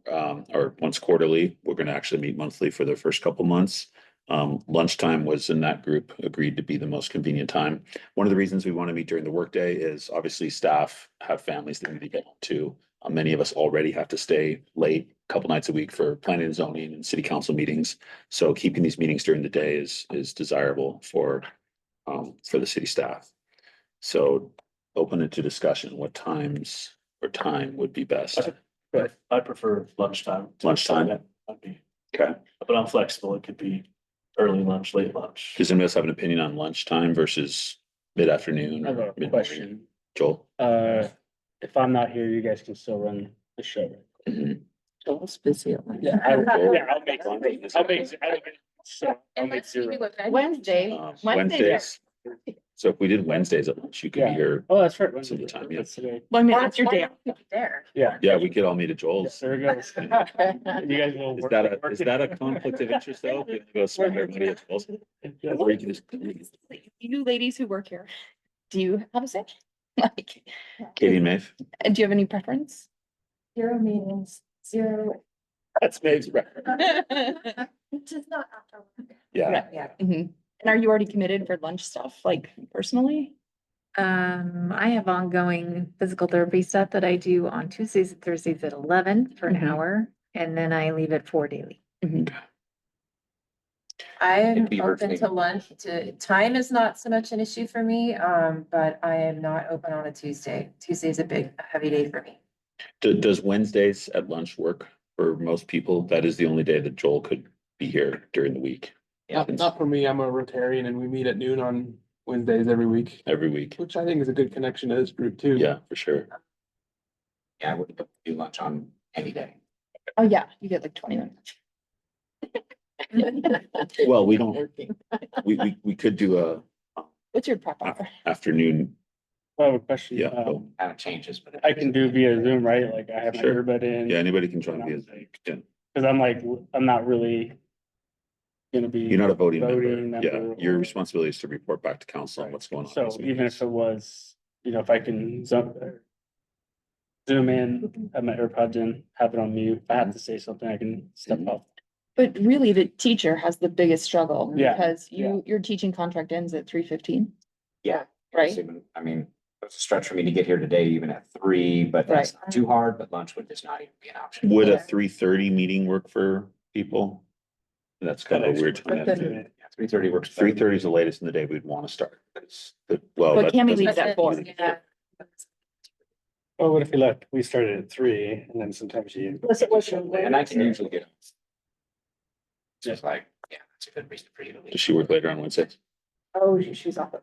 Or once quarterly. We're gonna actually meet monthly for the first couple months. Lunchtime was in that group agreed to be the most convenient time. One of the reasons we want to meet during the workday is obviously staff have families that need to get home to. Many of us already have to stay late a couple nights a week for planning and zoning and city council meetings. So keeping these meetings during the day is desirable for the city staff. So open it to discussion. What times or time would be best? But I prefer lunchtime. Lunchtime? I'd be, Okay. but I'm flexible. It could be early lunch, late lunch. Does anybody else have an opinion on lunchtime versus mid-afternoon I have or a mid-morning? question. Joel? If I'm not here, you guys can still run the show. Mhm. Joel's busy. at lunch. Yeah, I'll make. So I'll make Unless we zero. do a vendor Wednesday. Wednesdays. So if we did Wednesdays at lunch, you could be Yeah. here. Oh, that's right. Some of the time, yeah. That's today. Well, I mean, it's your day. There. Yeah. Yeah, we could all meet at Joel's. There we go. You guys will. Is work- that work is it- that a conflict of interest though? If we Go spend everybody at Joel's? Or you can just, You ladies who work here, do you have a say? Like, Katie and Maeve? and do you have any preference? 0 meetings, 0, That's Maeve's preference. just not after work. Yeah. Yeah. Mhm. And are you already committed for lunch stuff, like personally? I have ongoing physical therapy stuff that I do on Tuesdays and Thursdays at 11 for an Mhm. hour, and then I leave at 4 daily. Mhm. I am It'd be open rotating. to lunch time is not so much an issue for me, but I am not open on a Tuesday. Tuesday's a heavy day for me. Does Wednesdays at lunch work for most people? That is the only day that Joel could be here during the week, Not for me. I'm a Rotarian and we meet at noon on Wednesdays every week, every week. which I think is a good connection to this group too. Yeah, for sure. Yeah, I wouldn't do lunch on any day. Oh, yeah, you get like 20 minutes. Well, we don't, we could do a What's your prep hour? afternoon, I have a question. yeah. Kind of changes, but. I can do via Zoom, right? Like I have my Sure. earbud in. Yeah, anybody can join And via I'm Zoom. like- Yeah. Cause I'm like, I'm not really gonna be. You're not a voting member. member Yeah, your or- responsibility is to report back to council on Right. what's going on. So even if it was, if I can zoom in, have my AirPods in, have it on mute, if I have to say something, I can step Mhm. off. But really, the teacher has the biggest struggle. Yeah, Because yeah. your teaching contract ends at 3:15. Yeah. Right? I mean, it's a stretch for me to get here today, even at 3, but that's not too hard, but lunch would just not even be an option. Would a Yeah. 3:30 meeting work for people? That's kind of a weird time. But then- 3:30 works. better. 3:30 is the latest in the day we'd want to start. Well, But that can we doesn't- leave at 4? Yeah. Well, what if we left, we started at 3 and then sometimes you. Unless it wasn't. And I can usually get. Just like, yeah, that's a good reason for you to leave. Does she work later on Wednesdays? Oh, she's off.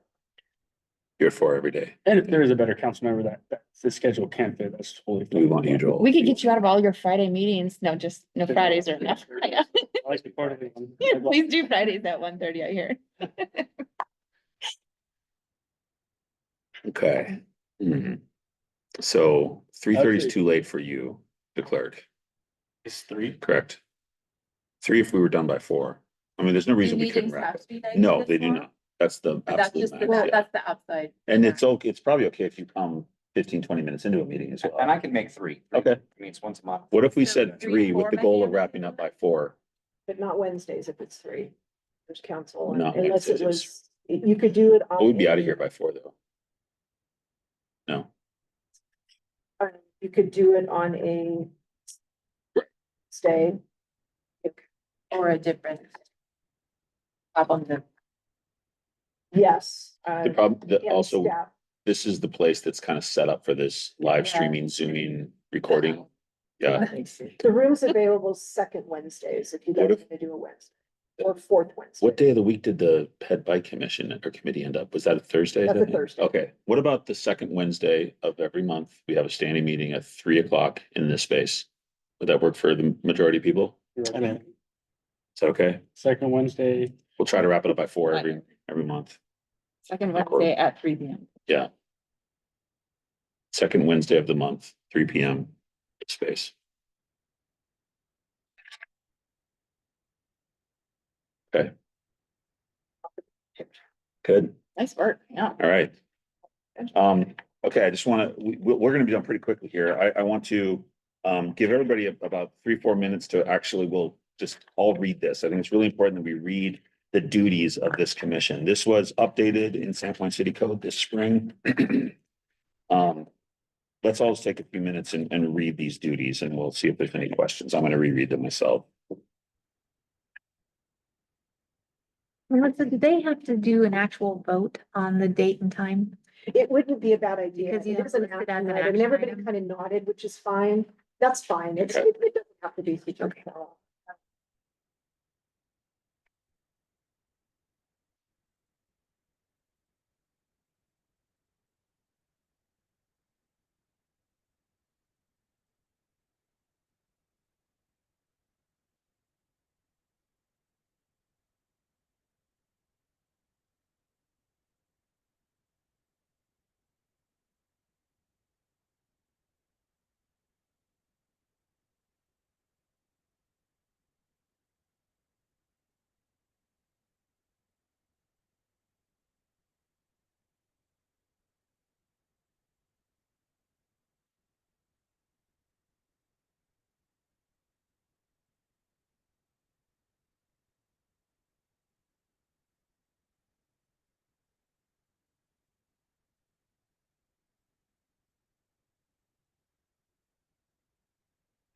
You're at 4 every day. And if there is a better council member that the schedule can't fit, that's totally. We want you, Joel. We could get you out of all your Friday meetings. No, just, no, Fridays are enough. I like the part of it. Yeah, please do Fridays at 1:30 I hear. Okay. Mhm. So 3:30 is too late for you declared, It's 3. correct? 3 if we were done by 4. I mean, there's no Do reason we couldn't meetings wrap have it. to be 90 No, minutes they do long? not. That's the But that's absolute just, max, yeah. that's the outside. And it's okay, it's probably okay if you come 15-20 minutes into a meeting as And well. I can make 3. Okay. I mean, it's once a month. What if we So said 3, 3 with 4 the goal of maybe? wrapping up by 4? But not Wednesdays if it's 3. There's council Not unless it Wednesdays. was, you could do it. But we'd be out of here by 4 though. No, You could do it on a stay. Or a different. Up on the. Yes. the problem, that and also, staff. this is the place that's kind of set up for this live Yeah. streaming, zooming, recording. Yeah, The room's available second Wednesdays if you What guys if- want to do a Wednesday. Or fourth Wednesday. what day of the week did the pet bike commission or committee end up? Was that a Thursday? That's a Thursday. Okay, what about the second Wednesday of every month? We have a standing meeting at 3 o'clock in this space. Would that work for the majority of people? I mean, Is that okay? Second Wednesday. We'll try to wrap it up by 4 every month. Second Wednesday at 3 p.m. Yeah. Second Wednesday of the month, 3 p.m. space. Okay. Good. Nice work, yeah. All right. Okay, I just want to, we're going to be done pretty quickly here. I want to give everybody about 3-4 minutes to actually, we'll just all read this. I think it's really important that we read the duties of this commission. This was updated in Sandpoint City Code this spring. Let's all just take a few minutes and read these duties and we'll see if there's any questions. I'm going to reread them myself. Melissa, do they have to do an actual vote on the date and time? It wouldn't be a bad idea. Because you It is an listed it as action an item, and action everybody item. kind of nodded, which is fine. That's fine. It Okay. doesn't have to be. super.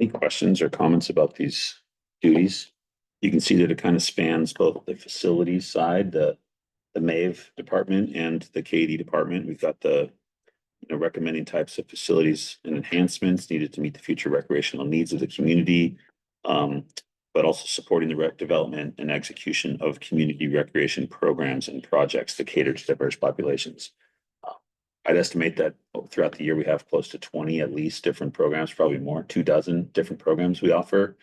Any questions or comments about these duties? You can see that it kind of spans both the facilities side, the MAVE department and the KD department. We've got the recommending types of facilities and enhancements needed to meet the future recreational needs of the community. But also supporting the development and execution of community recreation programs and projects to cater to diverse populations. I'd estimate that throughout the year, we have close to 20 at least different programs, probably more, 24 different programs we offer.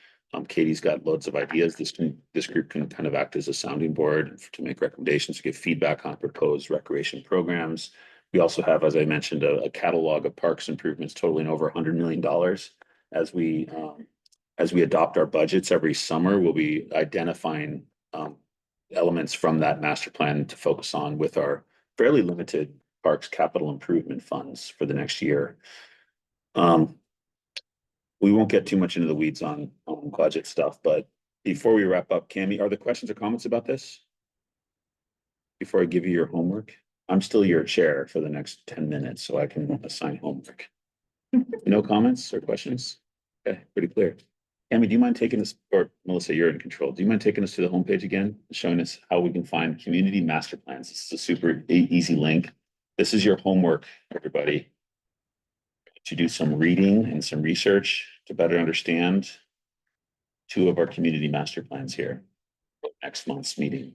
Katie's got loads of ideas. This group can kind of act as a sounding board to make recommendations, to give feedback on proposed recreation programs. We also have, as I mentioned, a catalog of parks improvements totaling over $100 million. As we adopt our budgets every summer, we'll be identifying elements from that master plan to focus on with our fairly limited parks capital improvement funds for the next year. We won't get too much into the weeds on budget stuff, but before we wrap up, Cami, are there questions or comments about this? Before I give you your homework, I'm still your chair for the next 10 minutes, so I can assign homework. No comments or questions? Okay, pretty clear. Cami, do you mind taking us, or Melissa, you're in control. Do you mind taking us to the homepage again, showing us how we can find community master plans? This is a super easy link. This is your homework, everybody. To do some reading and some research to better understand 2 of our community master plans here next month's meeting.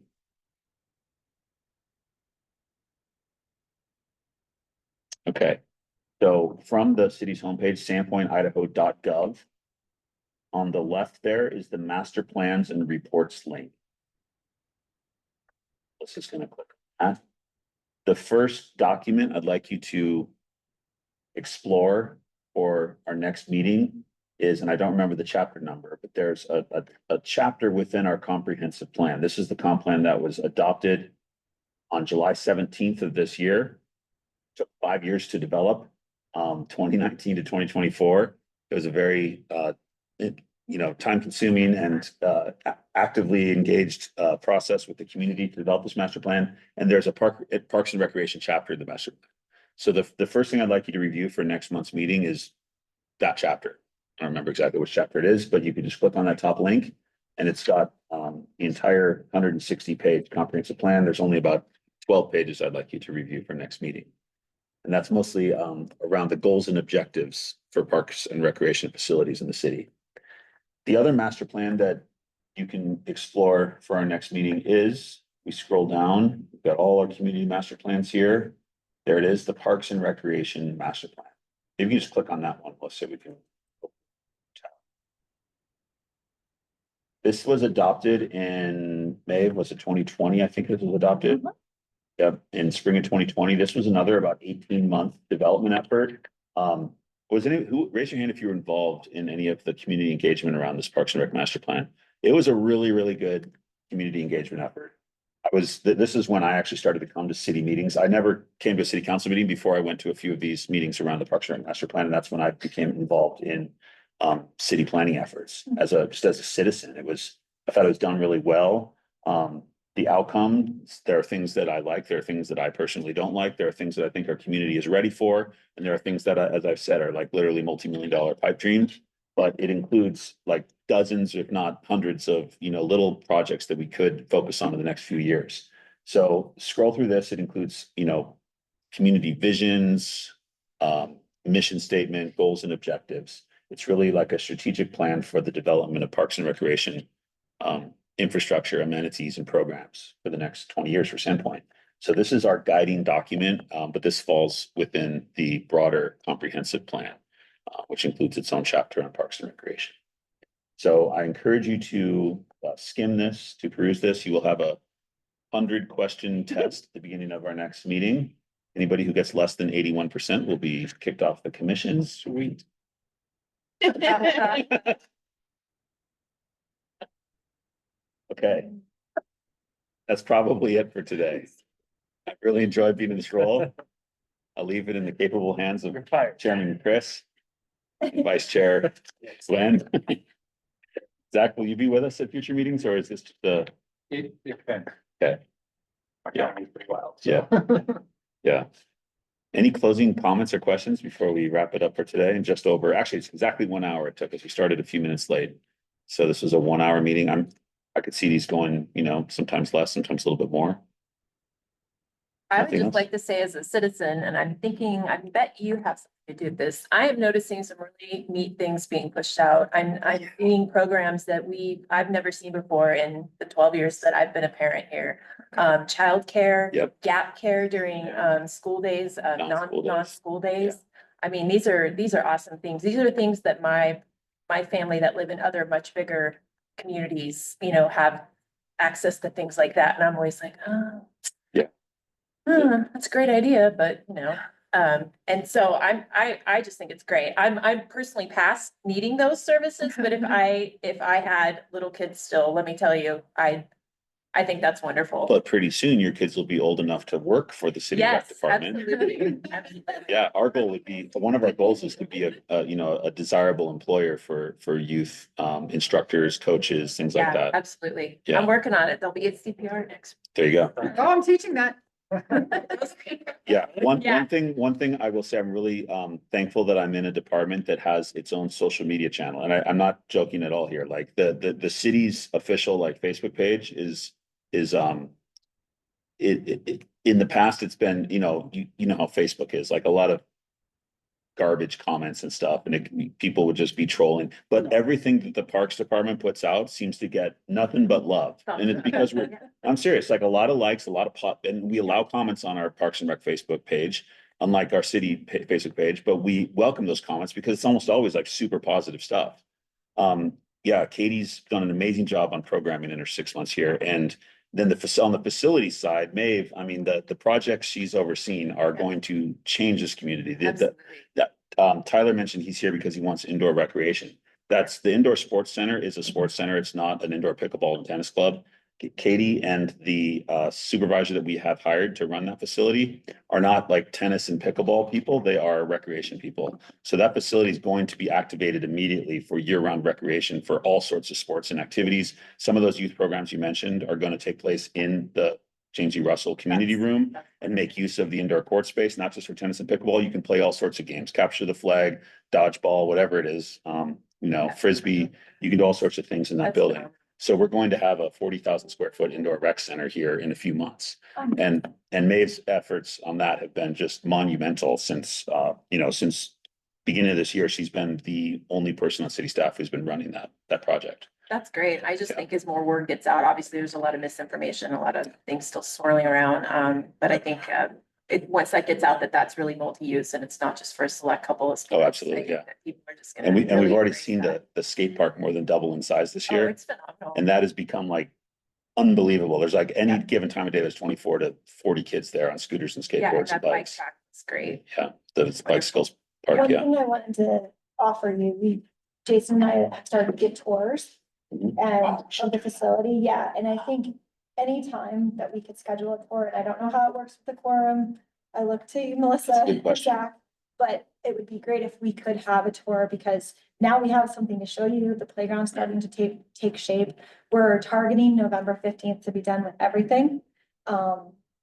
Okay, so from the city's homepage, sandpointidaho.gov, on the left there is the master plans and reports link. Let's just gonna click on that. The first document I'd like you to explore for our next meeting is, and I don't remember the chapter number, but there's a chapter within our comprehensive plan. This is the comp plan that was adopted on July 17th of this year. Took 5 years to develop, 2019 to 2024. It was a very, time consuming and actively engaged process with the community to develop this master plan. And there's a Parks and Recreation chapter in the master plan. So the first thing I'd like you to review for next month's meeting is that chapter. I don't remember exactly which chapter it is, but you can just click on that top link and it's got the entire 160-page comprehensive plan. There's only about 12 pages I'd like you to review for next meeting. And that's mostly around the goals and objectives for parks and recreation facilities in the city. The other master plan that you can explore for our next meeting is, we scroll down, we've got all our community master plans here. There it is, the Parks and Recreation Master Plan. If you just click on that one, let's see if we can. This was adopted in May, was it 2020? I think it was adopted. Yep, in spring of 2020. This was another about 18-month development effort. Raise your hand if you were involved in any of the community engagement around this Parks and Rec Master Plan. It was a really, really good community engagement effort. This is when I actually started to come to city meetings. I never came to a city council meeting before I went to a few of these meetings around the Parks and Rec Master Plan, and that's when I became involved in city planning efforts just as a citizen. I thought it was done really well. The outcomes, there are things that I like, there are things that I personally don't like, there are things that I think our community is ready for, and there are things that, as I've said, are like literally multi-million-dollar pipe dreams. But it includes like dozens, if not hundreds of, little projects that we could focus on in the next few years. So scroll through this. It includes, community visions, mission statement, goals and objectives. It's really like a strategic plan for the development of parks and recreation, infrastructure, amenities, and programs for the next 20 years for Sandpoint. So this is our guiding document, but this falls within the broader comprehensive plan, which includes its own chapter on parks and recreation. So I encourage you to skim this, to peruse this. You will have a 100-question test at the beginning of our next meeting. Anybody who gets less than 81% will be kicked off the commission. Sweet. Okay. That's probably it for today. I really enjoyed being in this role. I'll leave it in the capable hands of Chairman Chris and Vice Chair Glenn. Zach, will you be with us at future meetings, or is this just the? It depends. Okay. Yeah, pretty wild. Yeah. Yeah. Any closing comments or questions before we wrap it up for today? And just over, actually, it's exactly 1 hour it took us. We started a few minutes late. So this was a 1 hour meeting. I could see these going, sometimes less, sometimes a little bit more. I would Nothing just else? like to say as a citizen, and I'm thinking, I bet you have something to do with this. I am noticing some really neat things being pushed out. I'm seeing programs that I've never seen before in the 12 years that I've been a parent here. childcare. Yep. Gap care during, school days, Non-school days. non-school days. I mean, these are awesome things. These are things that my family that live in other much bigger communities, you know, have access to things like that. And I'm always like, oh. Yeah. That's a great idea, but you know, and so I just think it's great. I'm personally past needing those services, but if I had little kids still, let me tell you, I think that's wonderful. But pretty soon your kids will be old enough to work for the city rec Yes, department. absolutely. Absolutely. Yeah, our goal would be, one of our goals is to be a desirable employer for youth, instructors, coaches, things like Yeah, that. absolutely. Yeah. I'm working on it. They'll be at CPR next. There you go. Oh, I'm teaching that. Yeah, Yeah. one thing I will say, I'm really thankful that I'm in a department that has its own social media channel. And I'm not joking at all here. Like the city's official like Facebook page is in the past, it's been, you know how Facebook is, like a lot of garbage comments and stuff, and people would just be trolling. But everything that the Parks Department puts out seems to get nothing but love. And it's because I'm serious, like a lot of likes, a lot of pop, and we allow comments on our Parks and Rec Facebook page, unlike our city Facebook page, but we welcome those comments because it's almost always like super positive stuff. Yeah, Katie's done an amazing job on programming in her 6 months here. And then on the facility side, Maeve, I mean, the projects she's overseen are going to change this community. Tyler mentioned he's here because he wants indoor recreation. That's the indoor sports center is a sports center. It's not an indoor pickleball and tennis club. Katie and the supervisor that we have hired to run that facility are not like tennis and pickleball people. They are recreation people. So that facility is going to be activated immediately for year-round recreation for all sorts of sports and activities. Some of those youth programs you mentioned are going to take place in the James E. Russell Community Room and make use of the indoor court space, not just for tennis and pickleball. You can play all sorts of games, capture the flag, dodgeball, whatever it is, frisbee. You can do all sorts of things in that building. So we're going to have a 40,000 square foot indoor rec center here in a few months. And Maeve's efforts on that have been just monumental since beginning of this year. She's been the only person on city staff who's been running that project. That's great. I just think as more word gets out, obviously there's a lot of misinformation, a lot of things still swirling around. But I think once that gets out, that's really multi-use and it's not just for a select couple of. Oh, absolutely, yeah. People are just gonna. And we've really already embrace seen that. the skate park more than double in size this Oh, year. it's phenomenal. And that has become like unbelievable. There's like any given time of day, there's 24 to 40 kids there on scooters and Yeah, and skateboards that and bike bikes. track is great. Yeah, the bicycles park, One yeah. thing I wanted to offer you, Jason and I have started to get tours Mhm. and of the facility, yeah, and I think anytime that we could schedule a tour, and I don't know how it works with the quorum. I look to you, Melissa, That's a good and question. Jack, but it would be great if we could have a tour because now we have something to show you. The playground's starting to take shape. We're targeting November 15th to be done with everything,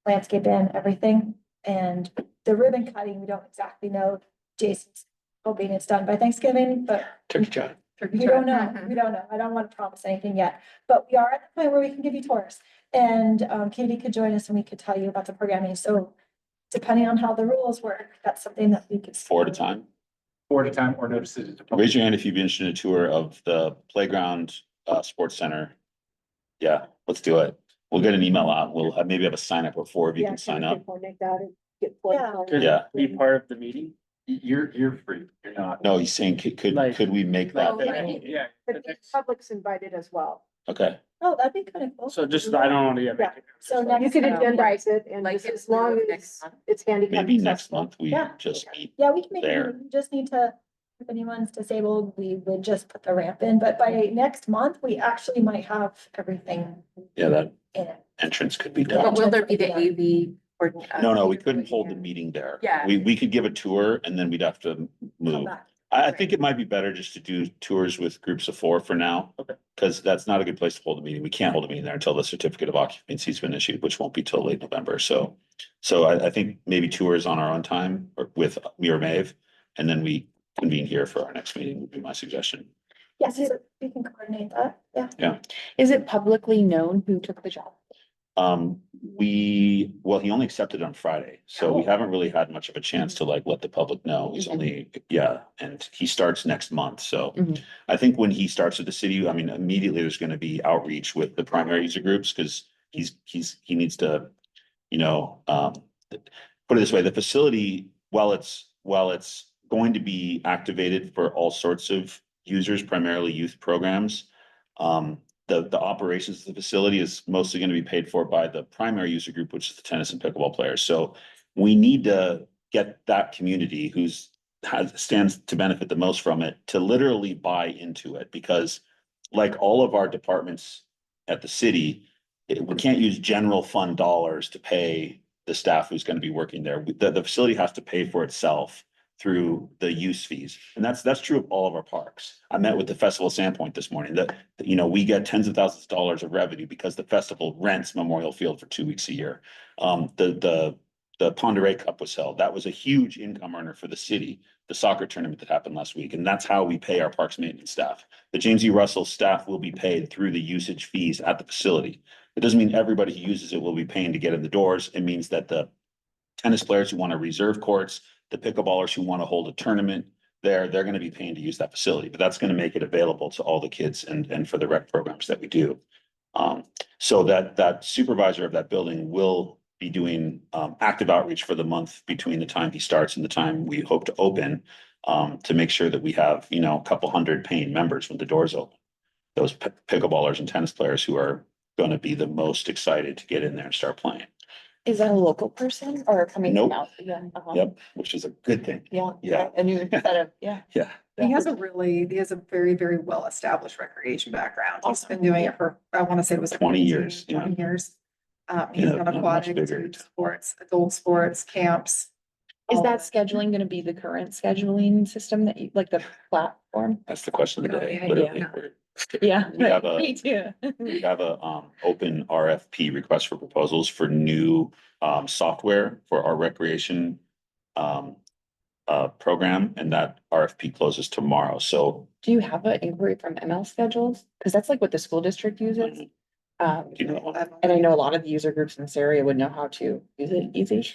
landscape and everything. And the ribbon cutting, we don't exactly know. Jason's hoping it's done by Thanksgiving, but Turkey trot. we don't know. We don't know. I don't want to promise anything yet, but we are at the point where we can give you tours. And Katie could join us and we could tell you about the programming. So depending on how the rules work, that's something that we could. 4 at a time. 4 at a time or notices. Raise your hand if you've been interested in a tour of the playground, sports center. Yeah, let's do it. We'll get an email out. We'll maybe have a sign up where 4 of you can sign up. Coordinate that and get. Yeah. Yeah. Be part of the meeting. You're free. You're not. No, he's saying, could we make that? Yeah. But the public's invited as well. Okay, Oh, that'd be kind of cool. So just, I don't want to, Yeah. So You next, could agendize it and Like just get as long through as next month. it's handicapped. maybe next accessible. month we Yeah. just meet. yeah, we can make, There. it. We just need to, if anyone's disabled, we would just put the ramp in, but by next month, we actually might have everything Yeah, that in it. entrance could be But done. will there be the AV? or? No, we couldn't hold the meeting there. Yeah. We could give a tour and then we'd have to Come move. back. I think it might be better just to do tours with groups of 4 for now. Okay. Cause that's not a good place to hold a meeting. We can't hold a meeting there until the certificate of occupancy's been issued, which won't be till late November. So I think maybe tours on our own time or with me or Maeve, and then we convene here for our next meeting would be my suggestion. Yes, so we can coordinate that, yeah. Is it publicly known who took the job? He only accepted on Friday, so we haven't really had much of a chance to like let the public know. He's only, and he starts next month, so. Mhm. I think when he starts with the city, I mean, immediately there's gonna be outreach with the primary user groups, cause he needs to, you know, put it this way, the facility, while it's going to be activated for all sorts of users, primarily youth programs, the operations of the facility is mostly going to be paid for by the primary user group, which is the tennis and pickleball players. So we need to get that community stands to benefit the most from it to literally buy into it, because like all of our departments at the city, we can't use general fund dollars to pay the staff who's going to be working there. The facility has to pay for itself through the use fees. And that's true of all of our parks. I met with the Festival of Sandpoint this morning that, you know, we get tens of thousands of dollars of revenue because the festival rents Memorial Field for 2 weeks a year. The Ponderay Cup was held. That was a huge income earner for the city, the soccer tournament that happened last week. And that's how we pay our parks maintenance staff. The James E. Russell staff will be paid through the usage fees at the facility. It doesn't mean everybody who uses it will be paying to get in the doors. It means that the tennis players who want to reserve courts, the pickleballers who want to hold a tournament there, they're going to be paying to use that facility, but that's going to make it available to all the kids and for the rec programs that we do. So that supervisor of that building will be doing active outreach for the month between the time he starts and the time we hope to open, to make sure that we have, you know, a couple hundred paying members when the doors open. Those pickleballers and tennis players who are going to be the most excited to get in there and start playing. Is that a local person or coming Nope. from out? Yeah. Yep, which is a good thing. Yeah. Yeah. A new set of, yeah. Yeah. He has a very, very well-established recreation background. He's been doing it for, I want to say it was 20 years, 20 years. He's Yeah, done much aquatics, bigger. youth sports, adult sports, camps. Is all that of it. scheduling gonna be the current scheduling system that you, like the platform? That's the question of the day, Yeah. literally. Yeah. We have a- Me too. We have a open RFP, request for proposals, for new software for our recreation program, and that RFP closes tomorrow. So Do you have an inquiry from ML schedules? Cause that's like what the school district uses. do you know, And I know a lot of the user groups in this area would know how to use it easy.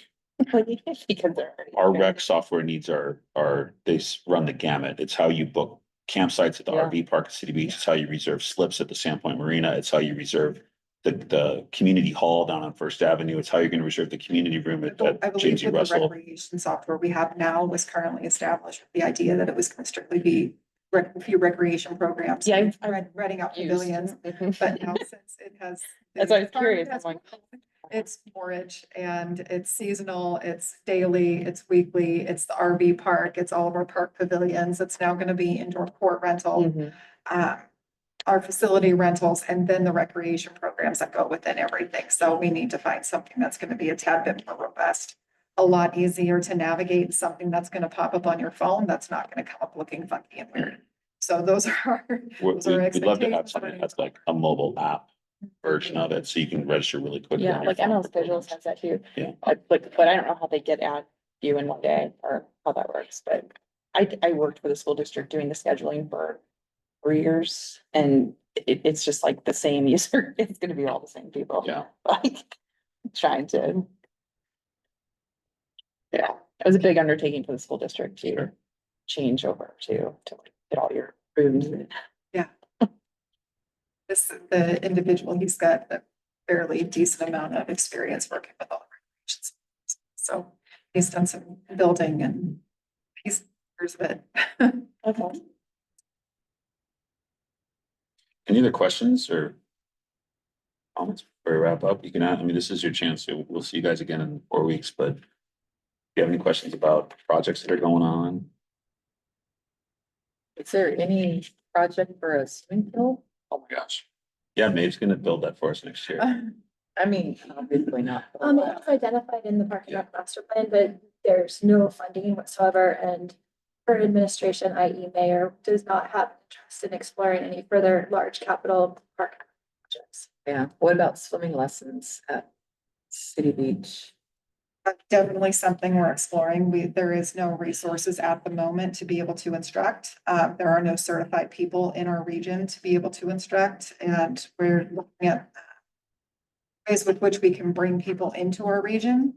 Because they're. our rec software needs they run the gamut. It's how you book campsites at the Yeah. RV park at City Beach. It's how you reserve slips at the Sandpoint Marina. It's how you reserve the community hall down on First Avenue. It's how you're going to reserve the community room I at believe James E. with the Russell. recreation software we have now was currently established with the idea that it was going to strictly be a few recreation programs. Yeah, I've Renting out used. pavilions, but now since it has. That's why I was curious. I'm like, It's forage and it's seasonal, it's daily, it's weekly, it's the RV park, it's all of our park pavilions. It's now gonna be indoor court rental. mhm. Our facility rentals, and then the recreation programs that go within everything. So we need to find something that's gonna be a tad bit more robust. A lot easier to navigate, something that's gonna pop up on your phone, that's not gonna come up looking funky and weird. So those are those are We'd love to have expectations. something that's like a mobile app version of it, so you can register really quickly. Yeah, on your like phone ML for schedules programs. has that too. Yeah. But I don't know how they get at you in one day or how that works, but I worked for the school district doing the scheduling for 3 years, and it's just like the same user. It's gonna be all the same people. Yeah. Like trying to. Yeah, it was a big undertaking for the school district to Sure. change over to get all your rooms. The individual, he's got a fairly decent amount of experience working with all the regulations. So he's done some building and there's a bit. Okay. Any other questions or comments before we wrap up? You can ask, I mean, this is your chance. So we'll see you guys again in 4 weeks, but if you have any questions about projects that are going on? Is there any project for a swimming pool? Oh my gosh. Yeah, Maeve's gonna build that for us next year. I mean, obviously not. It was identified in the park and rec master plan, but there's no funding whatsoever, and current administration, i.e. mayor, does not have interest in exploring any further large capital park projects. Yeah, what about swimming lessons at City Beach? Definitely something we're exploring. There is no resources at the moment to be able to instruct. There are no certified people in our region to be able to instruct, and we're looking at ways with which we can bring people into our region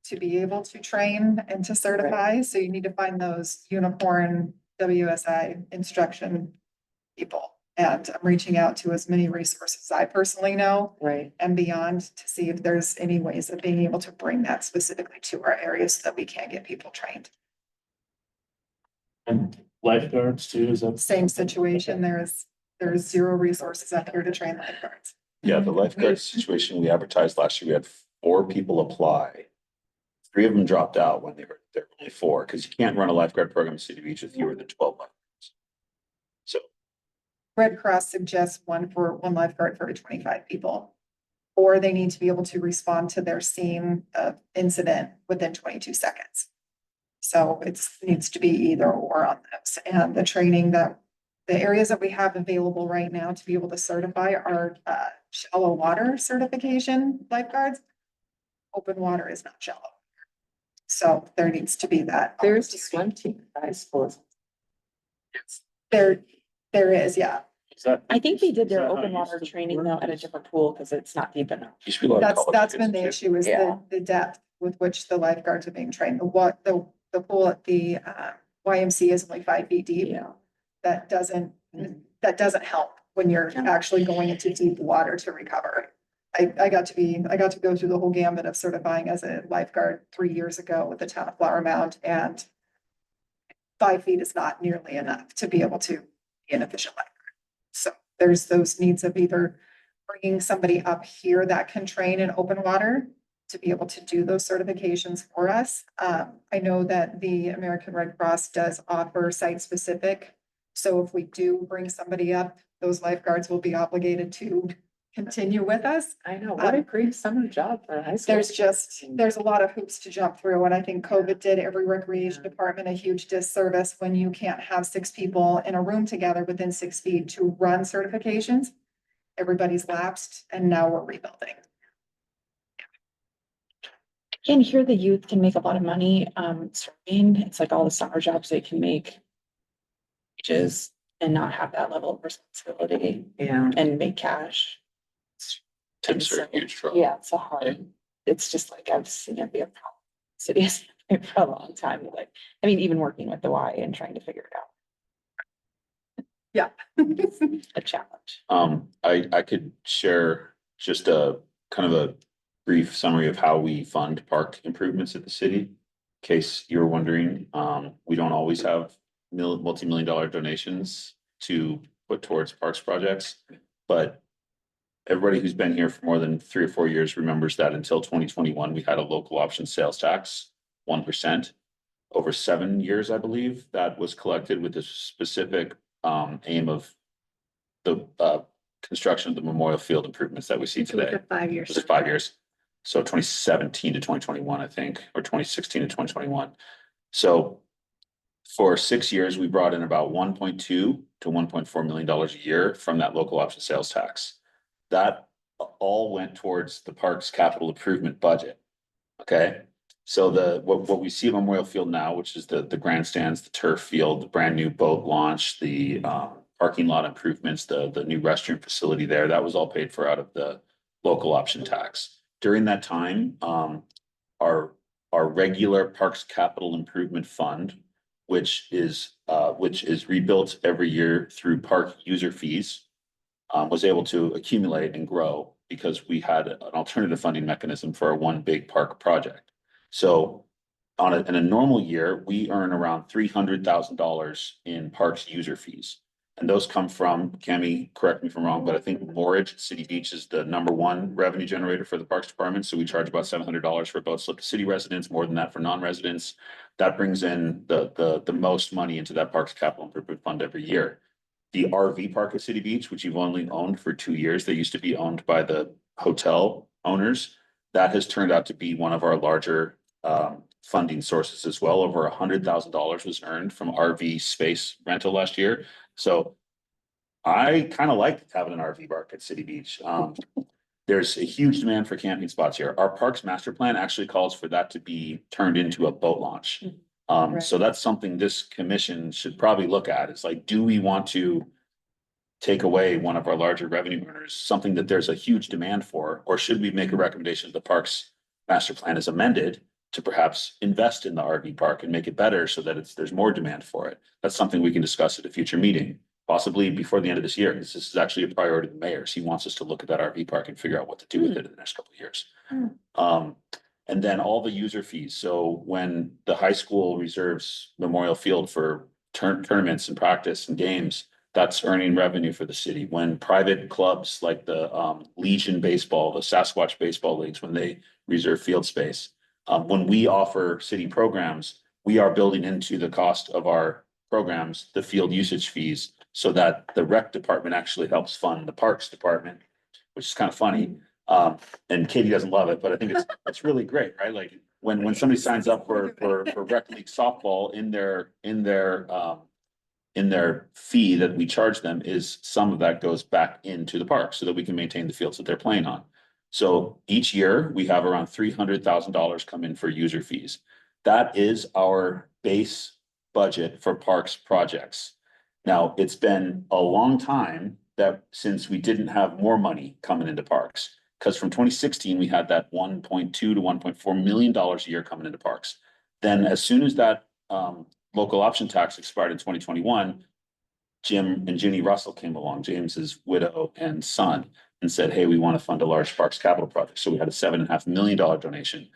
to be able to train and to certify. So you need to find those unicorn WSI instruction people. And I'm reaching out to as many resources I personally know Right. and beyond to see if there's any ways of being able to bring that specifically to our areas so that we can get people trained. And lifeguards too, is that? Same situation, there's zero resources out here to train lifeguards. Yeah, the lifeguard situation we advertised last year, we had 4 people apply. 3 of them dropped out when there were only 4, because you can't run a lifeguard program in City Beach with fewer than 12 lifeguards. So Red Cross suggests one lifeguard for every 25 people. Or they need to be able to respond to their scene of incident within 22 seconds. So needs to be either or on this, and the training the areas that we have available right now to be able to certify are shallow water certification lifeguards. Open water is not shallow. So there needs to be that. There's a swim team, I suppose. There is, yeah. Is that- I think they did is their that how open it water used to training work? though at a different pool because it's not deep enough. used to be a lot of college That's kids been the too. issue is Yeah. the depth with which the lifeguards are being trained. The pool at the YMC is only 5 feet deep. Yeah. That doesn't help when you're actually going into deep water to recover. I got to go through the whole gambit of certifying as a lifeguard 3 years ago with the town of Flower Mound, and 5 feet is not nearly enough to be able to be an efficient lifeguard. So there's those needs of either bringing somebody up here that can train in open water to be able to do those certifications for us. I know that the American Red Cross does offer site specific. So if we do bring somebody up, those lifeguards will be obligated to continue with us. I know, what a great summer job for a high school. There's a lot of hoops to jump through, and I think COVID did every recreation department a huge disservice when you can't have 6 people in a room together within 6 feet to run certifications. Everybody's lapsed, and now we're rebuilding. And here the youth can make a lot of money, serving. It's like all the summer jobs they can make. Wages and not have that level of responsibility Yeah. and make cash. Tips are a huge trouble. Yeah, it's a hard, it's just like I've seen it be a problem. City has been for a long time, like, I mean, even working with the Y and trying to figure it out. Yeah. A challenge. I could share just a kind of a brief summary of how we fund park improvements at the city. In case you were wondering, we don't always have multi-million dollar donations to put towards parks projects, but everybody who's been here for more than 3 or 4 years remembers that until 2021, we had a local option sales tax, 1%. Over 7 years, I believe, that was collected with a specific aim of the construction of the Memorial Field improvements that we see today. 5 years. Was it 5 years? So 2017 to 2021, I think, or 2016 to 2021. So for 6 years, we brought in about $1.2 to $1.4 million a year from that local option sales tax. That all went towards the park's capital improvement budget. Okay, so what we see at Memorial Field now, which is the grandstands, the turf field, the brand new boat launch, the parking lot improvements, the new restroom facility there, that was all paid for out of the local option tax. During that time, our regular parks capital improvement fund, which is rebuilt every year through park user fees, was able to accumulate and grow because we had an alternative funding mechanism for our one big park project. So in a normal year, we earn around $300,000 in parks user fees. And those come from, Cami, correct me if I'm wrong, but I think Morridge at City Beach is the #1 revenue generator for the Parks Department. So we charge about $700 for boat slip to city residents, more than that for non-residents. That brings in the most money into that Parks Capital Improvement Fund every year. The RV park at City Beach, which you've only owned for 2 years, they used to be owned by the hotel owners. That has turned out to be one of our larger funding sources as well. Over $100,000 was earned from RV space rental last year. So I kind of like having an RV park at City Beach. There's a huge demand for camping spots here. Our parks master plan actually calls for that to be turned into a boat launch. So that's something this commission should probably look at. It's like, do we want to take away one of our larger revenue earners, something that there's a huge demand for, or should we make a recommendation the parks master plan is amended to perhaps invest in the RV park and make it better so that there's more demand for it? That's something we can discuss at a future meeting. possibly before the end of this year. This is actually a priority of the mayor's. He wants us to look at that RV park and figure out what to do with it in the next couple of years. And then all the user fees. So when the high school reserves Memorial Field for tournaments and practice and games, that's earning revenue for the city. When private clubs like the Legion Baseball, the Sasquatch Baseball Leagues, when they reserve field space, when we offer city programs, we are building into the cost of our programs the field usage fees, so that the rec department actually helps fund the parks department, which is kind of funny. And Katie doesn't love it, but I think it's really great, right? Like when somebody signs up for rec league softball, in their fee that we charge them, is some of that goes back into the park so that we can maintain the fields that they're playing on. So each year we have around $300,000 come in for user fees. That is our base budget for parks projects. Now, it's been a long time that since we didn't have more money coming into parks, because from 2016, we had that $1.2 to $1.4 million a year coming into parks. Then as soon as that local option tax expired in 2021, Jim and Ginny Russell came along, James's widow and son, and said, hey, we want to fund a large parks capital project. So we had a $7.5 million donation.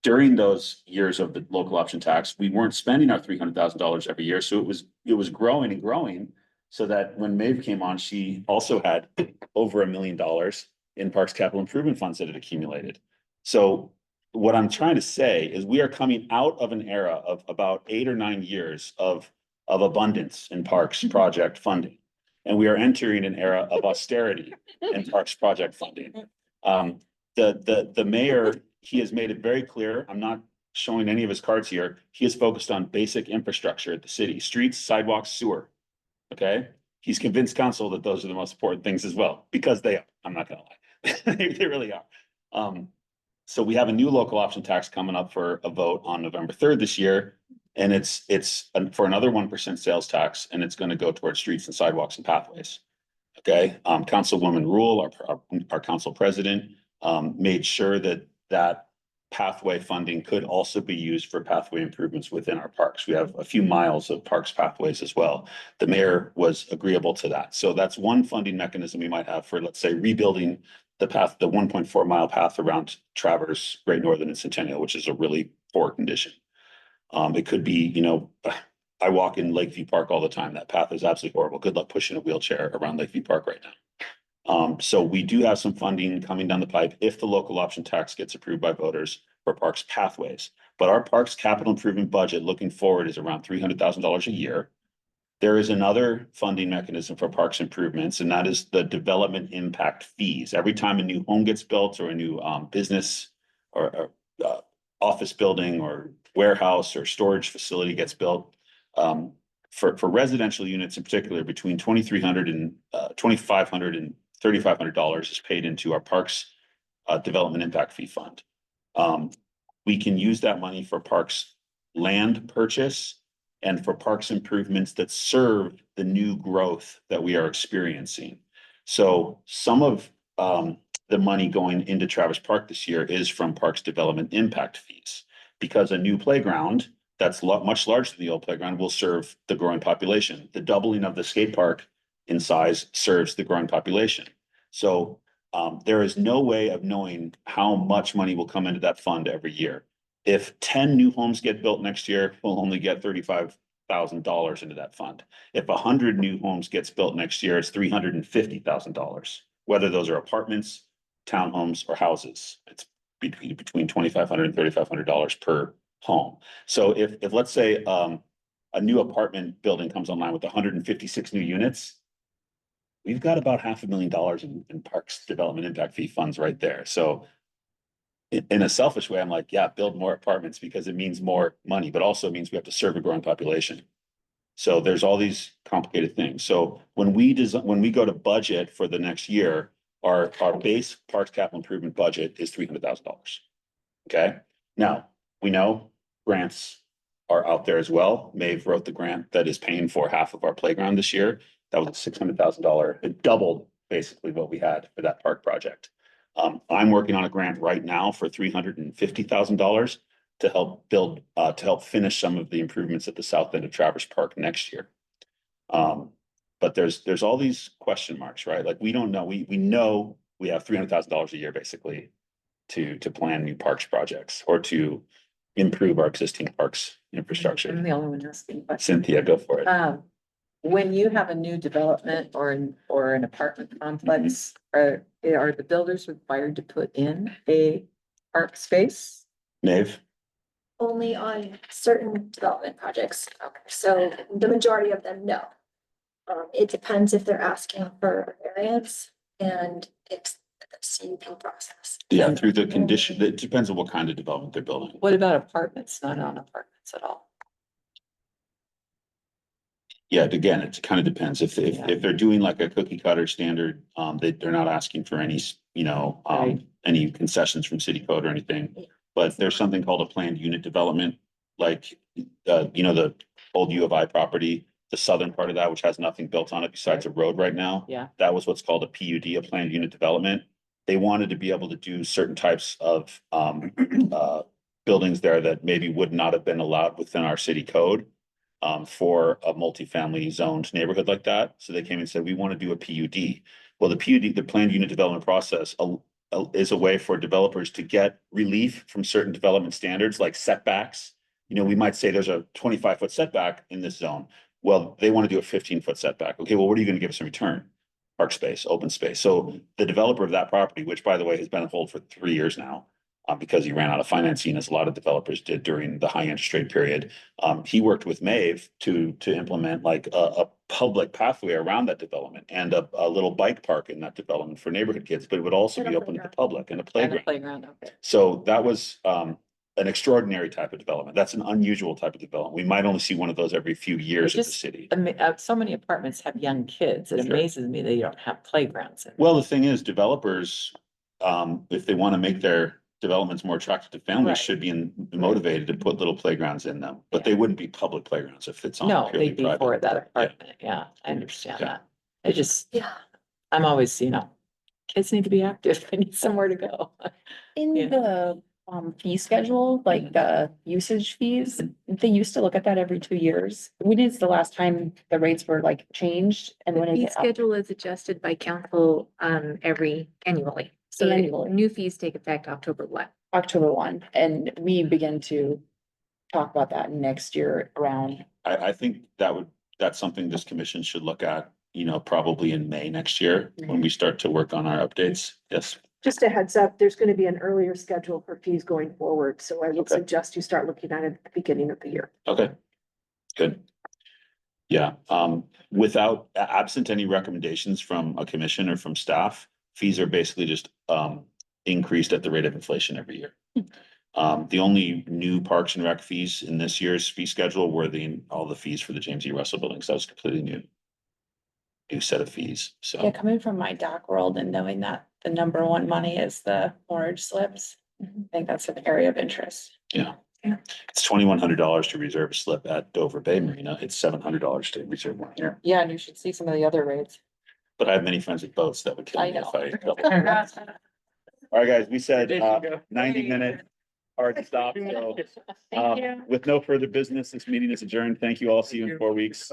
During those years of the local option tax, we weren't spending our $300,000 every year. So it was growing and growing, so that when Maeve came on, she also had over $1 million in parks capital improvement funds that had accumulated. So what I'm trying to say is we are coming out of an era of about 8 or 9 years of abundance in parks project funding. And we are entering an era of austerity in parks project funding. The mayor, he has made it very clear, I'm not showing any of his cards here, he is focused on basic infrastructure at the city, streets, sidewalks, sewer. Okay, he's convinced council that those are the most important things as well, because they are. I'm not gonna lie. They really are. So we have a new local option tax coming up for a vote on November 3rd this year. And it's for another 1% sales tax, and it's going to go towards streets and sidewalks and pathways. Okay, Councilwoman Rule, our council president, made sure that pathway funding could also be used for pathway improvements within our parks. We have a few miles of parks pathways as well. The mayor was agreeable to that. So that's one funding mechanism we might have for, let's say, rebuilding the 1.4 mile path around Traverse, Great Northern and Centennial, which is a really poor condition. It could be, I walk in Lakeview Park all the time. That path is absolutely horrible. Good luck pushing a wheelchair around Lakeview Park right now. So we do have some funding coming down the pipe if the local option tax gets approved by voters for parks pathways. But our parks capital improvement budget looking forward is around $300,000 a year. There is another funding mechanism for parks improvements, and that is the development impact fees. Every time a new home gets built or a new business or office building or warehouse or storage facility gets built, for residential units in particular, between $2,300 and $2,500 and $3,500 is paid into our parks development impact fee fund. We can use that money for parks land purchase and for parks improvements that serve the new growth that we are experiencing. So some of the money going into Travis Park this year is from parks development impact fees, because a new playground that's much larger than the old playground will serve the growing population. The doubling of the skate park in size serves the growing population. So there is no way of knowing how much money will come into that fund every year. If 10 new homes get built next year, we'll only get $35,000 into that fund. If 100 new homes gets built next year, it's $350,000, whether those are apartments, townhomes, or houses. It's between $2,500 and $3,500 per home. So if let's say a new apartment building comes online with 156 new units, we've got about $500,000 in parks development impact fee funds right there. So in a selfish way, I'm like, yeah, build more apartments because it means more money, but also means we have to serve a growing population. So there's all these complicated things. So when we go to budget for the next year, our base parks capital improvement budget is $300,000. Okay. Now we know grants are out there as well. Maeve wrote the grant that is paying for half of our playground this year. That was a $600,000. It doubled basically what we had for that park project. I'm working on a grant right now for $350,000 to help finish some of the improvements at the south end of Traverse Park next year. But there's all these question marks, right? Like, we don't know, we know we have $300,000 a year basically to plan new parks projects or to improve our existing parks I'm infrastructure. the only one asking questions. Cynthia, go for it. When you have a new development or an apartment complex, are the builders required to put in a park space? Maeve? Only on certain development projects. So the majority of them, no. It depends if they're asking for a variance and it's the CUP process. Yeah, through the condition, it depends on what kind of development they're building. What about apartments, not on apartments at all? Yeah, again, it kind of depends. If they're doing like a cookie cutter standard, they're not asking for any, Right. any concessions from city code or anything. But there's something called a planned unit development, like, the old U of I property, the southern part of that, which has nothing built on it besides a road right now. Yeah. That was what's called a PUD, a planned unit development. They wanted to be able to do certain types of, buildings there that maybe would not have been allowed within our city code. For a multifamily zoned neighborhood like that. So they came and said, we want to do a PUD. Well, the PUD, the planned unit development process, is a way for developers to get relief from certain development standards like setbacks. We might say there's a 25-foot setback in this zone. Well, they want to do a 15-foot setback. Okay, well, what are you going to give us in return? Park space, open space. So the developer of that property, which by the way has been on hold for 3 years now, because he ran out of financing, as a lot of developers did during the high interest rate period. He worked with Maeve to implement like a public pathway around that development and a little bike park in that development for neighborhood kids, but it would also be open to the public and a And a playground. playground, okay. So that was an extraordinary type of development. That's an unusual type of development. We might only see one of those every few years in the city. So many apartments have young kids. It Sure. amazes me they don't have playgrounds. in. Well, the thing is, developers, if they want to make their developments more attractive to families, Right. should be motivated to put little playgrounds in them, but they wouldn't be public playgrounds if it's on No, purely they'd be private. for that apartment. Yeah, I understand Yeah. that. I just, I'm always, kids need to be active. They need somewhere to go. In Yeah. the fee schedule, like the usage fees, they used to look at that every 2 years. When is the last time the rates were like changed and when is Fee it up? schedule is adjusted by council annually. So the Annually. new fees take effect October 1. October 1, and we begin to talk about that next year around. I think that's something this commission should look at, probably in May next year, when we start to work on our updates. Yes. Just a heads up, there's gonna be an earlier schedule for fees going forward, so I would Okay. suggest you start looking at it at the beginning of the year. Okay. Good. Yeah, without absent any recommendations from a commission or from staff, fees are basically just increased at the rate of inflation every year. The only new Parks and Rec fees in this year's fee schedule were all the fees for the James E. Russell Building. So that was completely new set of fees. Yeah, So coming from my doc world and knowing that the number one money is the mortgage slips, I think that's an area of interest. yeah, Yeah. it's $2,100 to reserve a slip at Dover Bay Marina. It's $700 to reserve one here. Yeah, and you should see some of the other rates. But I have many friends with boats that would kill I me if know. I. All right, guys, we said 90-minute hard stop. So with no further business, this meeting is adjourned. Thank you all. See you in 4 weeks.